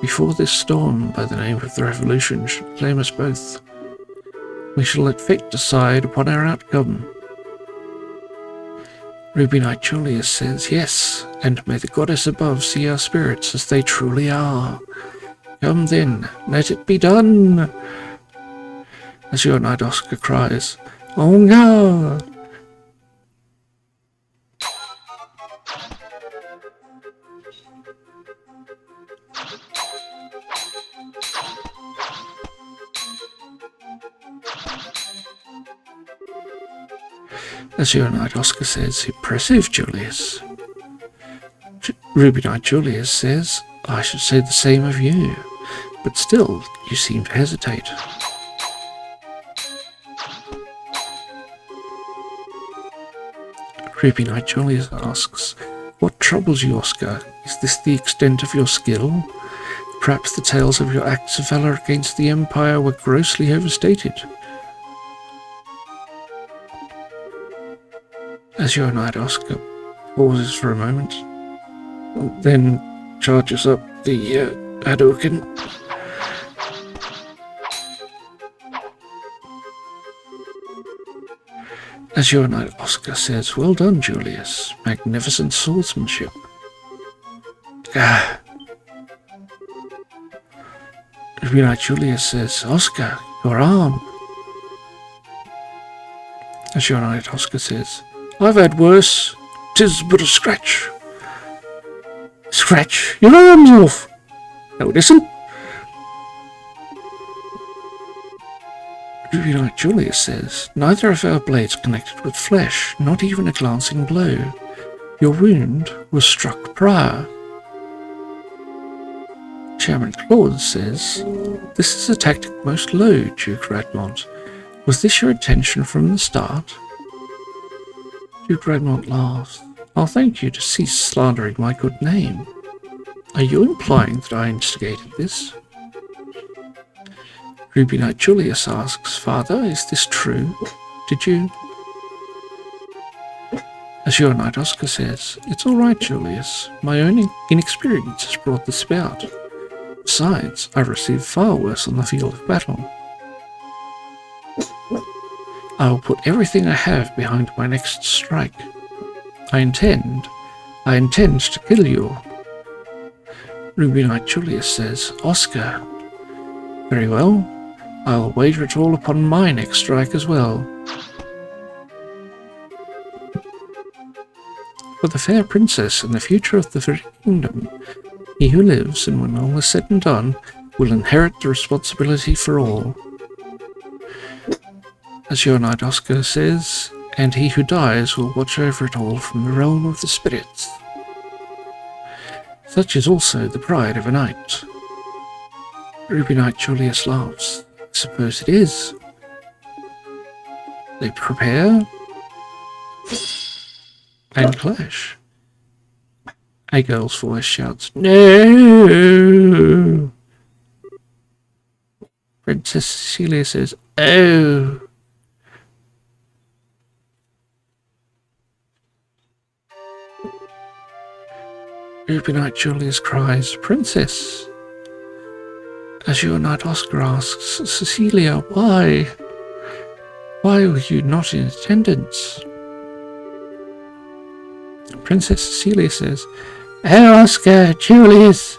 Before this storm, by the name of the Revolution, should claim us both, we shall let fate decide upon our outcome. Ruby Knight Julius says, yes, and may the goddess above see our spirits as they truly are. Come then, let it be done. As your knight Oscar cries, oh no! As your knight Oscar says, impressive, Julius. Ruby Knight Julius says, I should say the same of you, but still, you seem to hesitate. Ruby Knight Julius asks, what troubles you, Oscar? Is this the extent of your skill? Perhaps the tales of your acts of valor against the Empire were grossly overstated. As your knight Oscar pauses for a moment, then charges up the Hadouken. As your knight Oscar says, well done, Julius. Magnificent swordsmanship. Ruby Knight Julius says, Oscar, your arm. As your knight Oscar says, I've had worse. 'Tis but a scratch. Scratch your arms off. No, it isn't. Ruby Knight Julius says, neither of our blades connected with flesh, not even a glancing blow. Your wound was struck prior. Chairman Claude says, this is a tactic most low, Duke Radmont. Was this your intention from the start? Duke Radmont laughs. I'll thank you to cease slandering my good name. Are you implying that I instigated this? Ruby Knight Julius asks, Father, is this true? Did you? As your knight Oscar says, it's all right, Julius. My own inexperience has brought this about. Besides, I received far worse on the field of battle. I will put everything I have behind my next strike. I intend to kill you. Ruby Knight Julius says, Oscar. Very well. I will wager it all upon my next strike as well. For the fair princess and the future of the very kingdom, he who lives, and when all is said and done, will inherit the responsibility for all. As your knight Oscar says, and he who dies will watch over it all from the realm of the spirits. Such is also the pride of a knight. Ruby Knight Julius laughs. I suppose it is. They prepare and clash. A girl's voice shouts, No! Princess Cecilia says, Oh! Ruby Knight Julius cries, Princess! As your knight Oscar asks, Cecilia, why? Why were you not in attendance? Princess Cecilia says, Oh, Oscar, Julius,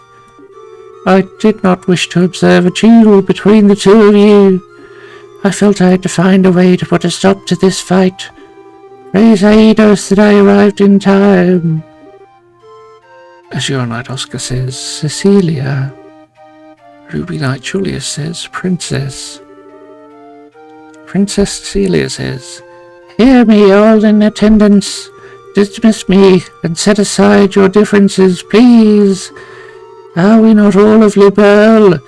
I did not wish to observe a duel between the two of you. I felt I had to find a way to put a stop to this fight. Praise Aidos that I arrived in time. As your knight Oscar says, Cecilia. Ruby Knight Julius says, Princess. Princess Cecilia says, Hear me, all in attendance. Dismiss me and set aside your differences, please. Are we not all of Liberl,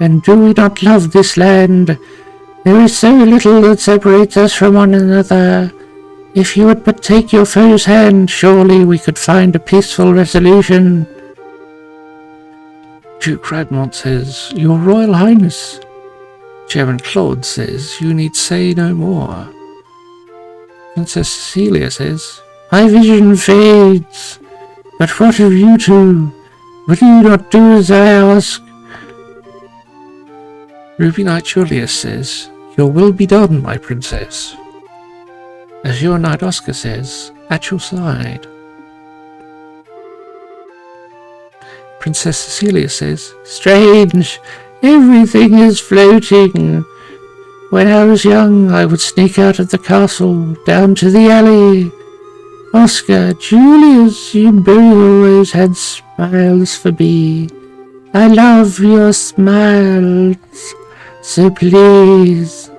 and do we not love this land? There is so little that separates us from one another. If you would but take your foe's hand, surely we could find a peaceful resolution. Duke Radmont says, Your Royal Highness. Chairman Claude says, You need say no more. Princess Cecilia says, My vision fades. But what of you two? Will you not do as I ask? Ruby Knight Julius says, Your will be done, my princess. As your knight Oscar says, At your side. Princess Cecilia says, Strange, everything is floating. When I was young, I would sneak out of the castle, down to the alley. Oscar, Julius, you both always had smiles for me. I love your smiles, so please,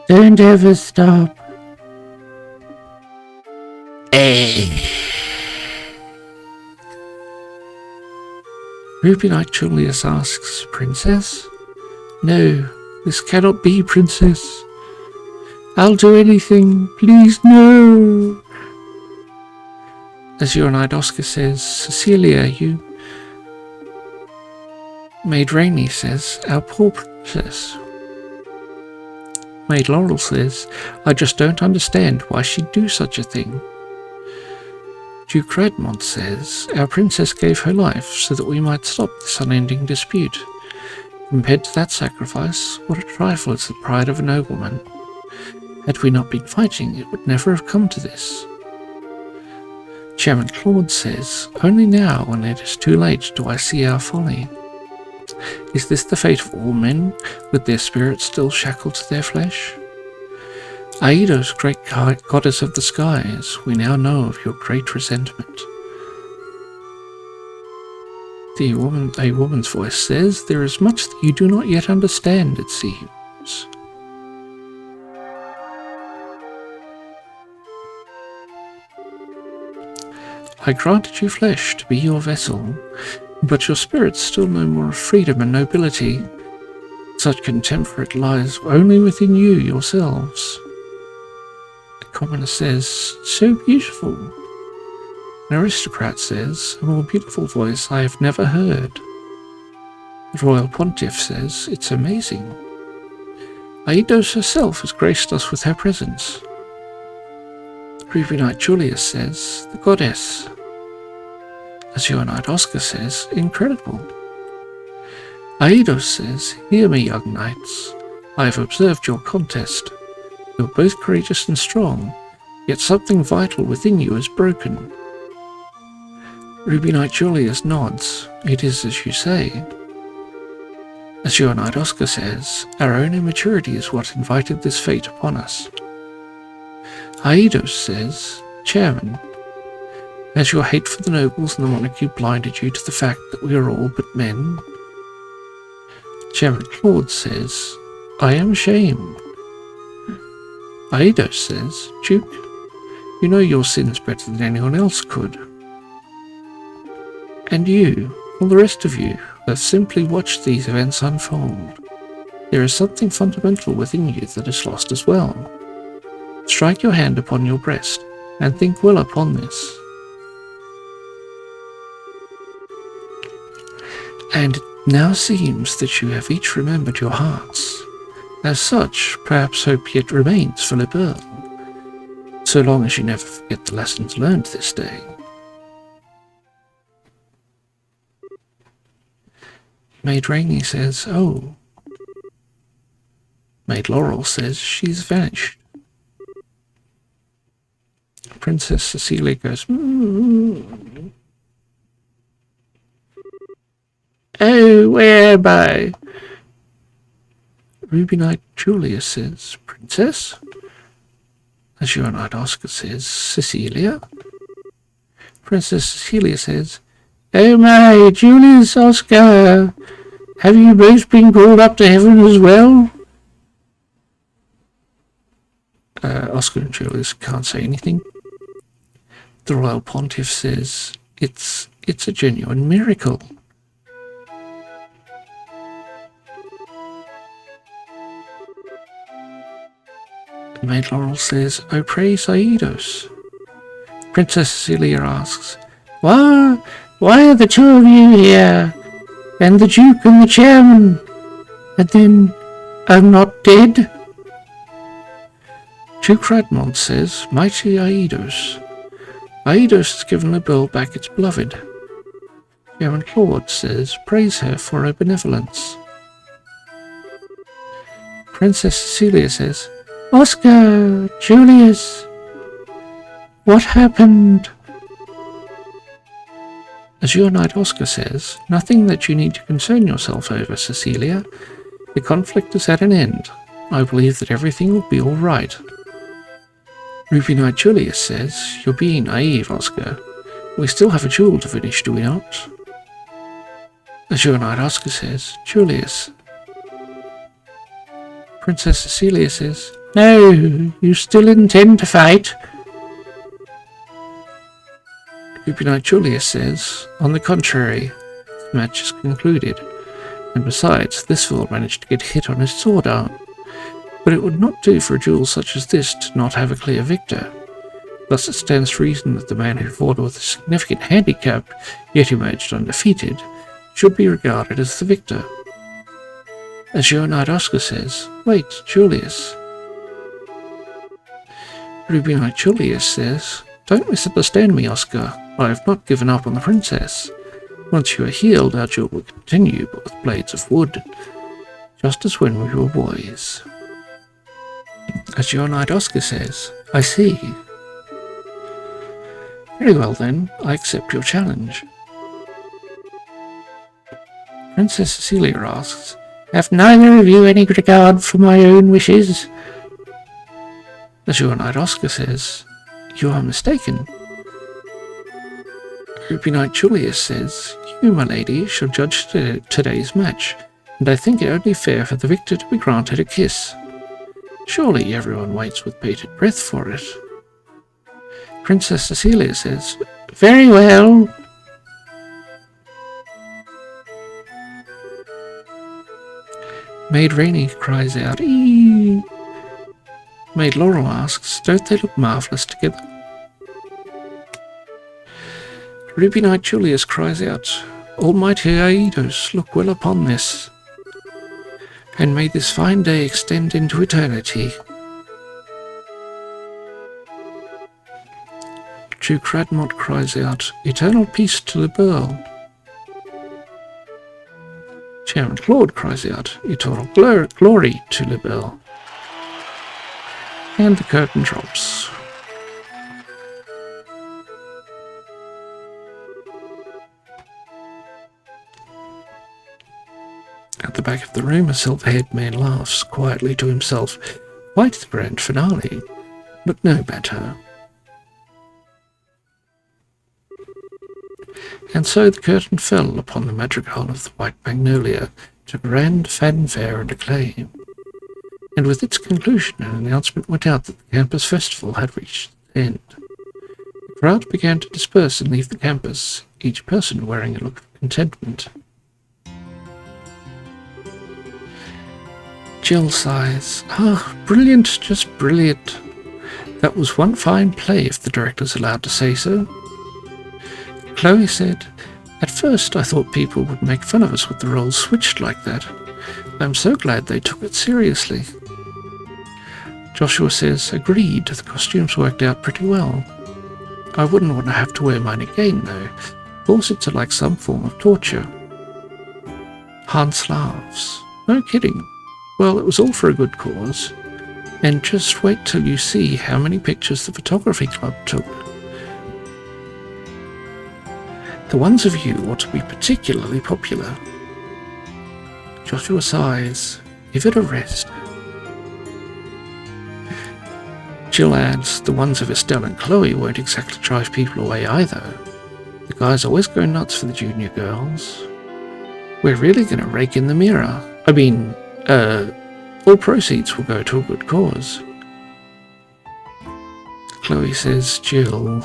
don't ever stop. Ruby Knight Julius asks, Princess? No, this cannot be, Princess. I'll do anything, please no. As your knight Oscar says, Cecilia, you... Maid Rainey says, Our poor princess. Maid Laurel says, I just don't understand why she'd do such a thing. Duke Radmont says, Our princess gave her life so that we might stop this unending dispute. Compared to that sacrifice, what a trifle is the pride of a nobleman. Had we not been fighting, it would never have come to this. Chairman Claude says, Only now, when it is too late, do I see our folly. Is this the fate of all men, with their spirits still shackled to their flesh? Aidos, great goddess of the skies, we now know of your great resentment. A woman's voice says, There is much that you do not yet understand, it seems. I granted you flesh to be your vessel, but your spirits still know more of freedom and nobility. Such contempt for it lies only within you yourselves. A commoner says, So beautiful. An aristocrat says, A more beautiful voice I have never heard. The royal pontiff says, It's amazing. Aidos herself has graced us with her presence. Ruby Knight Julius says, The goddess. As your knight Oscar says, Incredible. Aidos says, Hear me, young knights. I have observed your contest. You're both courageous and strong, yet something vital within you is broken. Ruby Knight Julius nods. It is as you say. Azure Knight Oscar says, our own immaturity is what invited this fate upon us. Aidos says, Chairman, has your hate for the nobles and the monarchy blinded you to the fact that we are all but men? Chairman Claude says, I am ashamed. Aidos says, Duke, you know your sins better than anyone else could. And you, all the rest of you, have simply watched these events unfold. There is something fundamental within you that is lost as well. Strike your hand upon your breast, and think well upon this. And it now seems that you have each remembered your hearts. As such, perhaps hope yet remains for Liberl, so long as you never forget the lessons learned this day. Maid Rainey says, oh. Maid Laurel says she's vanished. Princess Cecilia goes, Oh, where am I? Ruby Knight Julius says, Princess? Azure Knight Oscar says, Cecilia? Princess Cecilia says, Oh my, Julius, Oscar, have you both been called up to heaven as well? Oscar and Julius can't say anything. The Royal Pontiff says, it's a genuine miracle. Maid Laurel says, Oh praise Aidos. Princess Cecilia asks, Why are the two of you here? And the Duke and the Chairman? And then, I'm not dead? Duke Radmont says, Mighty Aidos. Aidos has given Liberl back its beloved. Chairman Claude says, Praise her for her benevolence. Princess Cecilia says, Oscar, Julius, what happened? Azure Knight Oscar says, Nothing that you need to concern yourself over, Cecilia. The conflict is at an end. I believe that everything will be all right. Ruby Knight Julius says, You're being naive, Oscar. We still have a duel to finish, do we not? Azure Knight Oscar says, Julius. Princess Cecilia says, No, you still intend to fight? Ruby Knight Julius says, On the contrary, the match is concluded, and besides, this fool managed to get hit on his sword arm. But it would not do for a duel such as this to not have a clear victor. Thus it stands to reason that the man who fought with a significant handicap, yet emerged undefeated, should be regarded as the victor. Azure Knight Oscar says, Wait, Julius. Ruby Knight Julius says, Don't misunderstand me, Oscar. I have not given up on the princess. Once you are healed, our duel will continue, but with blades of wood, just as when we were boys. Azure Knight Oscar says, I see. Very well then, I accept your challenge. Princess Cecilia asks, Have neither of you any regard for my own wishes? Azure Knight Oscar says, You are mistaken. Ruby Knight Julius says, You, my lady, shall judge today's match, and I think it only fair for the victor to be granted a kiss. Surely everyone waits with bated breath for it. Princess Cecilia says, Very well. Maid Rainey cries out, Eee! Maid Laurel asks, Don't they look marvellous together? Ruby Knight Julius cries out, Almighty Aidos, look well upon this, and may this fine day extend into eternity. Duke Radmont cries out, Eternal peace to Liberl. Chairman Claude cries out, Eternal glory to Liberl. And the curtain drops. At the back of the room, a silver-haired man laughs quietly to himself. Quite the grand finale, but no matter. And so the curtain fell upon the madrigal of the White Magnolia to grand fanfare and acclaim. And with its conclusion, an announcement went out that the campus festival had reached its end. The crowd began to disperse and leave the campus, each person wearing a look of contentment. Jill sighs. Brilliant, just brilliant. That was one fine play, if the director's allowed to say so. Chloe said, "At first I thought people would make fun of us with the roles switched like that. I'm so glad they took it seriously." Joshua says, "Agreed, the costumes worked out pretty well. I wouldn't want to have to wear mine again, though. Corsets are like some form of torture." Hans laughs. "No kidding. Well, it was all for a good cause. And just wait till you see how many pictures the photography club took. The ones of you ought to be particularly popular." Joshua sighs. "Give it a rest." Jill adds, "The ones of Estelle and Chloe won't exactly drive people away either. The guys always go nuts for the junior girls. We're really going to rake in the mirror. All proceeds will go to a good cause." Chloe says, "Jill."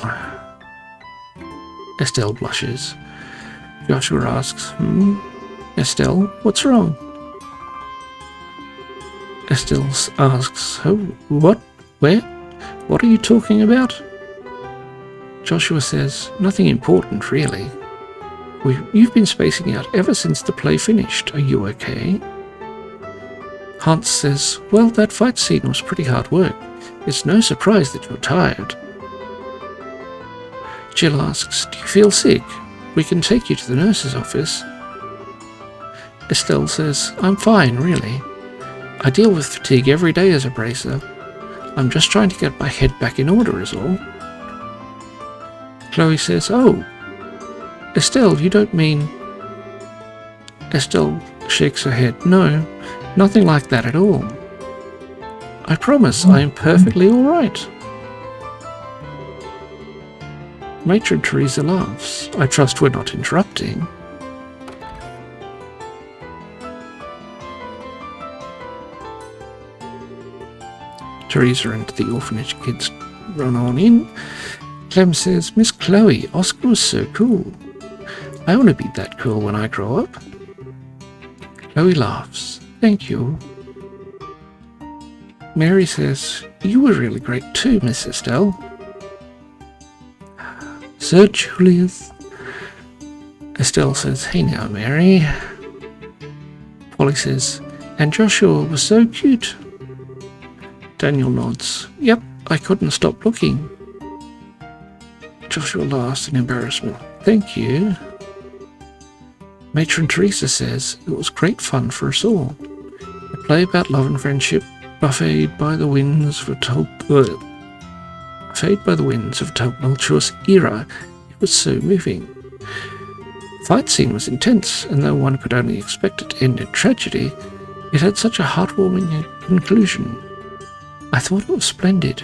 Estelle blushes. Joshua asks, "Estelle, what's wrong?" Estelle asks, "Oh, what? Where? What are you talking about?" Joshua says, "Nothing important, really. You've been spacing out ever since the play finished. Are you okay?" Hans says, "Well, that fight scene was pretty hard work. It's no surprise that you're tired." Jill asks, "Do you feel sick? We can take you to the nurse's office." Estelle says, "I'm fine, really. I deal with fatigue every day as a bracer. I'm just trying to get my head back in order is all." Chloe says, "Oh, Estelle, you don't mean..." Estelle shakes her head. "No, nothing like that at all. I promise I am perfectly all right." Matron Teresa laughs. "I trust we're not interrupting." Teresa and the orphanage kids run on in. Clem says, "Miss Chloe, Oscar was so cool. I want to be that cool when I grow up." Chloe laughs. "Thank you." Mary says, "You were really great too, Miss Estelle." "Sir Julius." Estelle says, "Hey now, Mary." Polly says, "And Joshua was so cute." Daniel nods. "Yep, I couldn't stop looking." Joshua laughs in embarrassment. "Thank you." Matron Teresa says, "It was great fun for us all. A play about love and friendship, buffeted by the winds of a tumultuous era. It was so moving. The fight scene was intense, and though one could only expect it to end in tragedy, it had such a heartwarming conclusion. I thought it was splendid."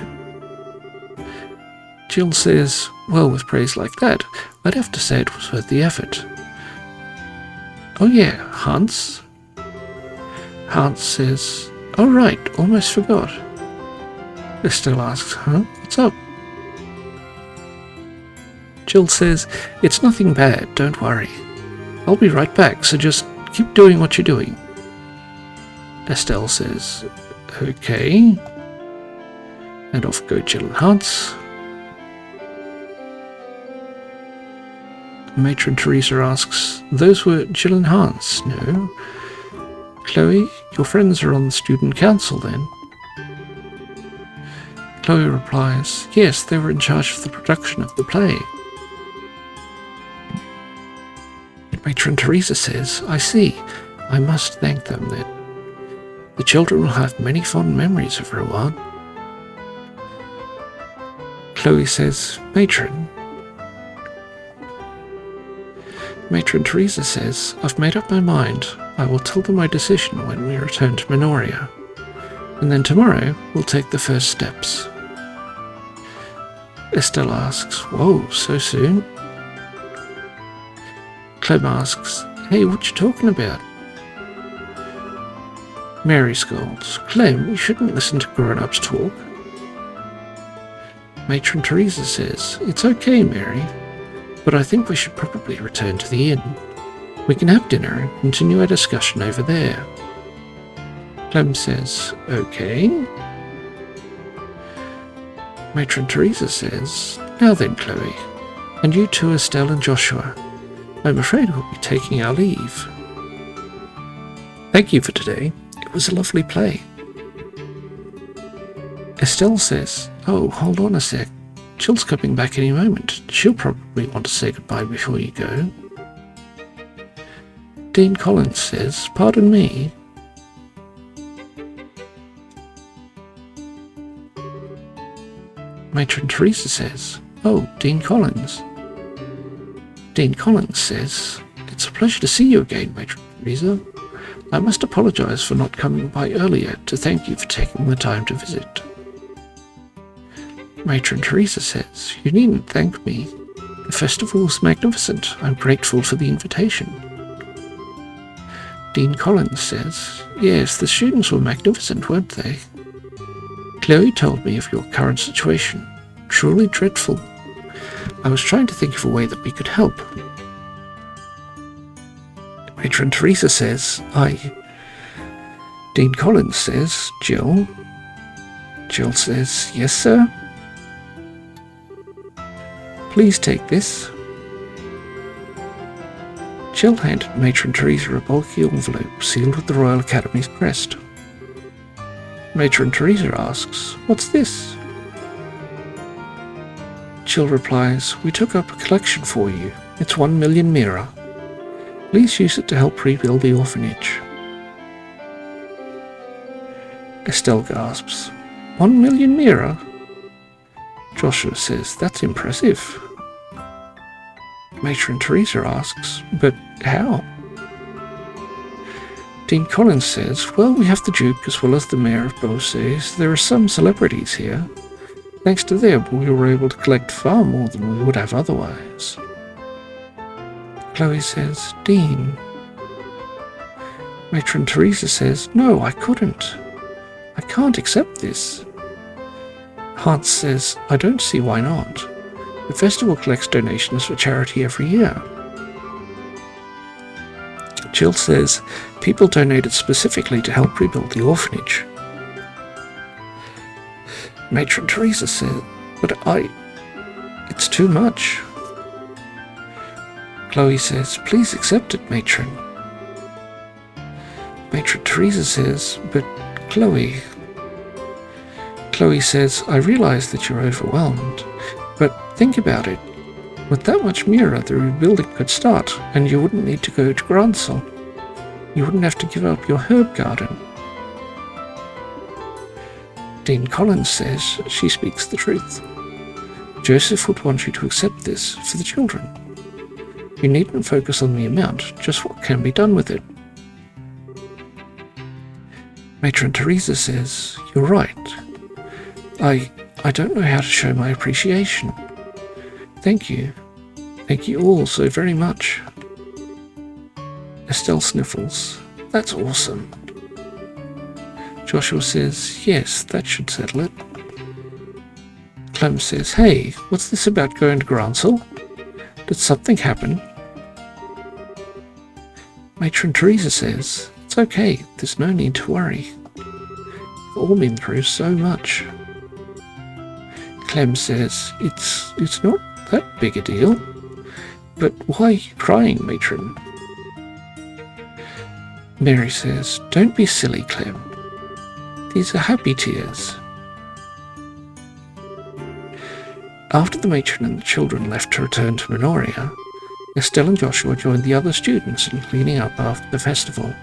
Jill says, "Well, with praise like that, I'd have to say it was worth the effort." "Oh yeah, Hans?" Hans says, "Oh right, almost forgot." Estelle asks, "What's up?" Jill says, "It's nothing bad, don't worry. I'll be right back, so just keep doing what you're doing." Estelle says, "Okay." And off go Jill and Hans. Matron Teresa asks, "Those were Jill and Hans, no? Chloe, your friends are on the student council then?" Chloe replies, "Yes, they were in charge of the production of the play." Matron Teresa says, "I see. I must thank them then. The children will have many fond memories of Rowan." Chloe says, Matron. Matron Teresa says, I've made up my mind. I will tell them my decision when we return to Minoria. And then tomorrow we'll take the first steps. Estelle asks, whoa, so soon? Clem asks, hey, what you talking about? Mary scolds, Clem, you shouldn't listen to grown-ups talk. Matron Teresa says, it's okay, Mary, but I think we should probably return to the inn. We can have dinner and continue our discussion over there. Clem says, okay. Matron Teresa says, now then, Chloe, and you too, Estelle and Joshua. I'm afraid we'll be taking our leave. Thank you for today. It was a lovely play. Estelle says, oh, hold on a sec. Jill's coming back any moment. She'll probably want to say goodbye before you go. Dean Collins says, pardon me. Matron Teresa says, oh, Dean Collins. Dean Collins says, it's a pleasure to see you again, Matron Teresa. I must apologise for not coming by earlier to thank you for taking the time to visit. Matron Teresa says, you needn't thank me. The festival was magnificent. I'm grateful for the invitation. Dean Collins says, yes, the students were magnificent, weren't they? Chloe told me of your current situation. Truly dreadful. I was trying to think of a way that we could help. Matron Teresa says, Dean Collins says, Jill. Jill says, yes, sir. Please take this. Jill handed Matron Teresa a bulky envelope sealed with the Royal Academy's crest. Matron Teresa asks, what's this? Jill replies, we took up a collection for you. It's 1 million mira. Please use it to help rebuild the orphanage. Estelle gasps, 1 million mira? Joshua says, that's impressive. Matron Teresa asks, but how? Dean Collins says, well, we have the Duke as well as the Mayor of Beausset. There are some celebrities here. Thanks to them, we were able to collect far more than we would have otherwise. Chloe says, Dean. Matron Teresa says, no, I couldn't. I can't accept this. Hans says, I don't see why not. The festival collects donations for charity every year. Jill says, people donated specifically to help rebuild the orphanage. Matron Teresa said, but it's too much. Chloe says, please accept it, Matron. Matron Teresa says, but Chloe. Chloe says, I realise that you're overwhelmed, but think about it. With that much mira, the rebuilding could start, and you wouldn't need to go to Gransel. You wouldn't have to give up your herb garden. Dean Collins says she speaks the truth. Joseph would want you to accept this for the children. You needn't focus on the amount, just what can be done with it. Matron Teresa says, you're right. I don't know how to show my appreciation. Thank you. Thank you all so very much. Estelle sniffles. That's awesome. Joshua says, yes, that should settle it. Clem says, hey, what's this about going to Gransel? Did something happen? Matron Teresa says, it's okay, there's no need to worry. We've all been through so much. Clem says, it's not that big a deal. But why are you crying, Matron? Mary says, don't be silly, Clem. These are happy tears. After the matron and the children left to return to Minoria, Estelle and Joshua joined the other students in cleaning up after the festival.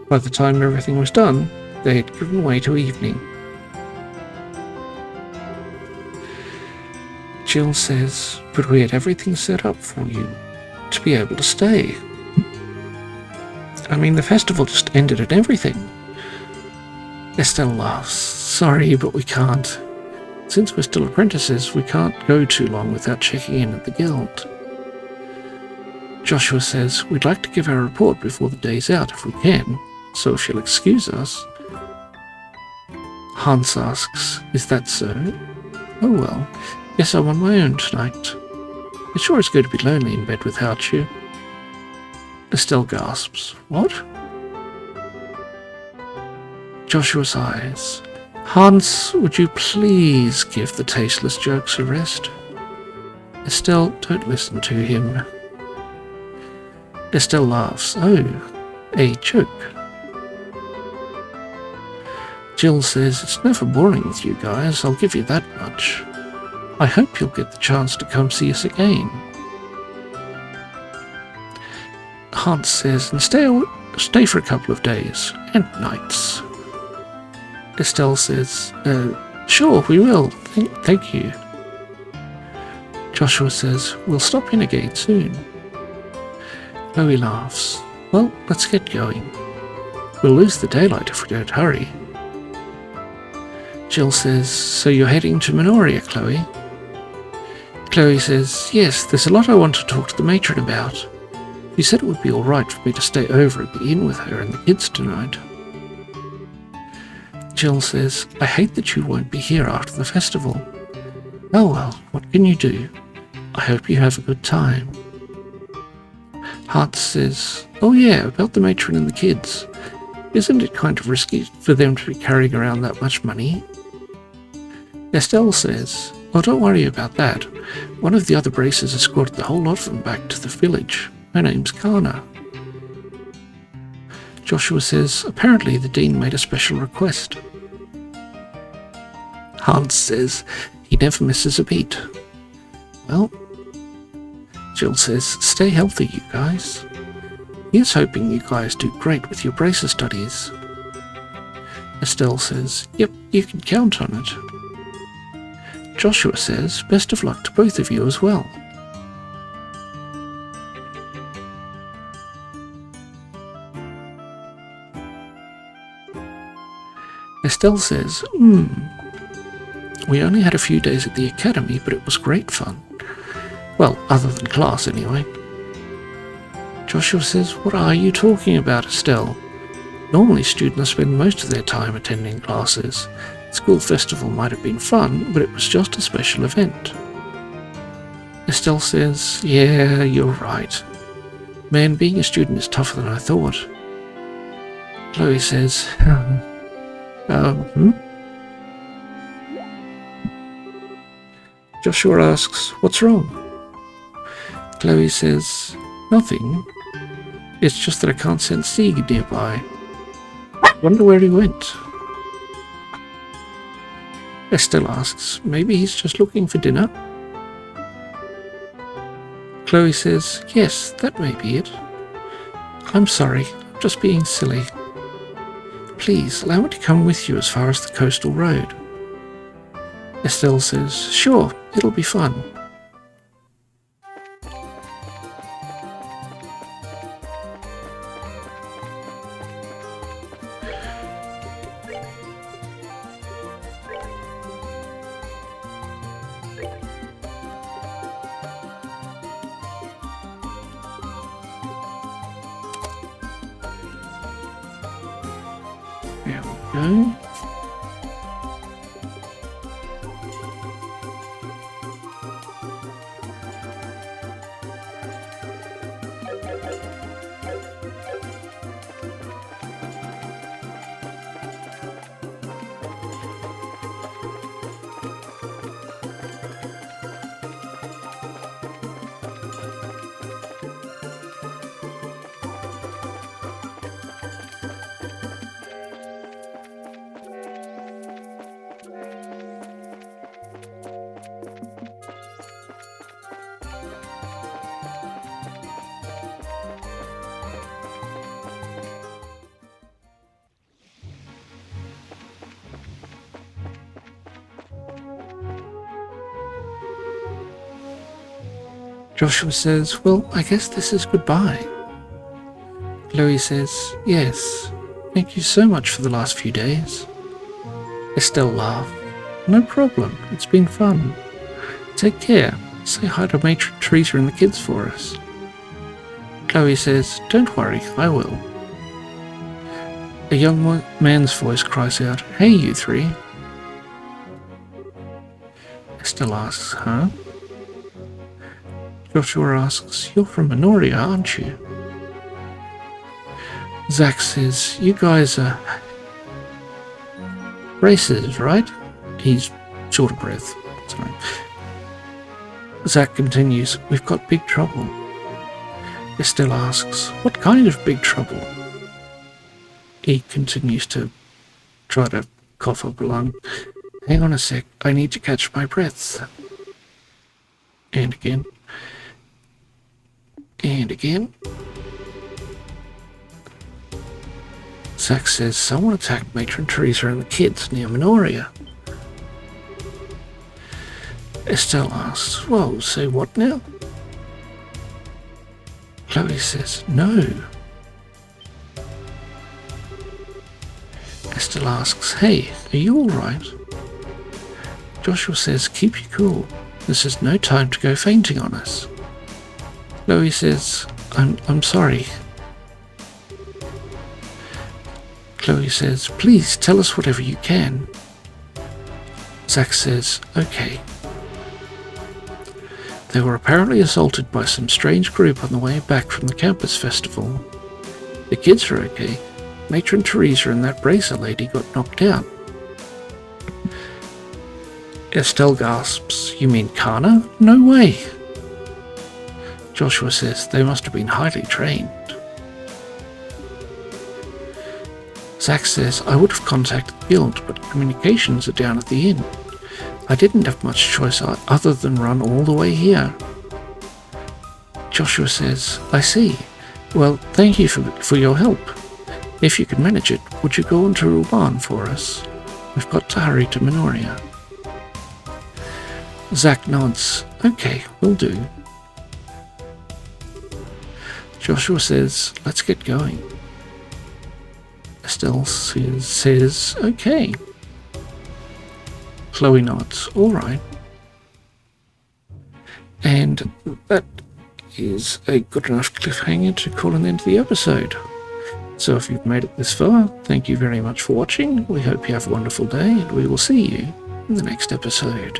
By the time everything was done, they had given way to evening. Jill says, but we had everything set up for you to be able to stay. I mean, the festival just ended and everything. Estelle laughs. Sorry, but we can't. Since we're still apprentices, we can't go too long without checking in at the guild. Joshua says, we'd like to give our report before the day's out if we can, so if you'll excuse us. Hans asks, is that so? Oh well, guess I'm on my own tonight. It sure is going to be lonely in bed without you. Estelle gasps, what? Joshua sighs. Hans, would you please give the tasteless jokes a rest? Estelle, don't listen to him. Estelle laughs. Oh, a joke. Jill says, it's never boring with you guys, I'll give you that much. I hope you'll get the chance to come see us again. Hans says, and stay for a couple of days and nights. Estelle says, sure, we will. Thank you. Joshua says, we'll stop in again soon. Chloe laughs. Well, let's get going. We'll lose the daylight if we don't hurry. Jill says, so you're heading to Minoria, Chloe? Chloe says, yes, there's a lot I want to talk to the matron about. She said it would be all right for me to stay over at the inn with her and the kids tonight. Jill says, I hate that you won't be here after the festival. Oh well, what can you do? I hope you have a good time. Hart says, oh yeah, about the matron and the kids. Isn't it kind of risky for them to be carrying around that much money? Estelle says, oh don't worry about that. One of the other braces escorted the whole lot of them back to the village. Her name's Kana. Joshua says, apparently the dean made a special request. Hans says, he never misses a beat. Well, Jill says, stay healthy, you guys. Here's hoping you guys do great with your bracer studies. Estelle says, yep, you can count on it. Joshua says, best of luck to both of you as well. Estelle says, we only had a few days at the academy, but it was great fun. Well, other than class, anyway. Joshua says, what are you talking about, Estelle? Normally students spend most of their time attending classes. The school festival might have been fun, but it was just a special event. Estelle says, yeah, you're right. Man, being a student is tougher than I thought. Chloe says, Joshua asks, what's wrong? Chloe says, nothing. It's just that I can't sense Sieg nearby. Wonder where he went. Estelle asks, maybe he's just looking for dinner? Chloe says, yes, that may be it. I'm sorry, I'm just being silly. Please, allow me to come with you as far as the coastal road. Estelle says, sure, it'll be fun. There we go. Joshua says, well, I guess this is goodbye. Chloe says, yes, thank you so much for the last few days. Estelle laughs. No problem, it's been fun. Take care. Say hi to Matron Teresa and the kids for us. Chloe says, don't worry, I will. A young man's voice cries out, hey, you three. Estelle asks, huh? Joshua asks, you're from Minoria, aren't you? Zach says, you guys are racers, right? He's short of breath. Sorry. Zach continues, we've got big trouble. Estelle asks, what kind of big trouble? He continues to try to cough up a lung. Hang on a sec, I need to catch my breath. And again. And again. Zach says, someone attacked Matron Teresa and the kids near Minoria. Estelle asks, whoa, say what now? Chloe says, no. Estelle asks, hey, are you alright? Joshua says, keep you cool. This is no time to go fainting on us. Chloe says, I'm sorry. Chloe says, please tell us whatever you can. Zach says, okay. They were apparently assaulted by some strange group on the way back from the campus festival. The kids are okay. Matron Teresa and that bracer lady got knocked out. Estelle gasps, you mean Kana? No way. Joshua says, they must have been highly trained. Zach says, I would have contacted the guild, but communications are down at the inn. I didn't have much choice other than run all the way here. Joshua says, I see. Well, thank you for your help. If you can manage it, would you go on to Ruban for us? We've got to hurry to Minoria. Zach nods. Okay, will do. Joshua says, let's get going. Estelle says, okay. Chloe nods, alright. And that is a good enough cliffhanger to call an end to the episode. So if you've made it this far, thank you very much for watching. We hope you have a wonderful day, and we will see you in the next episode.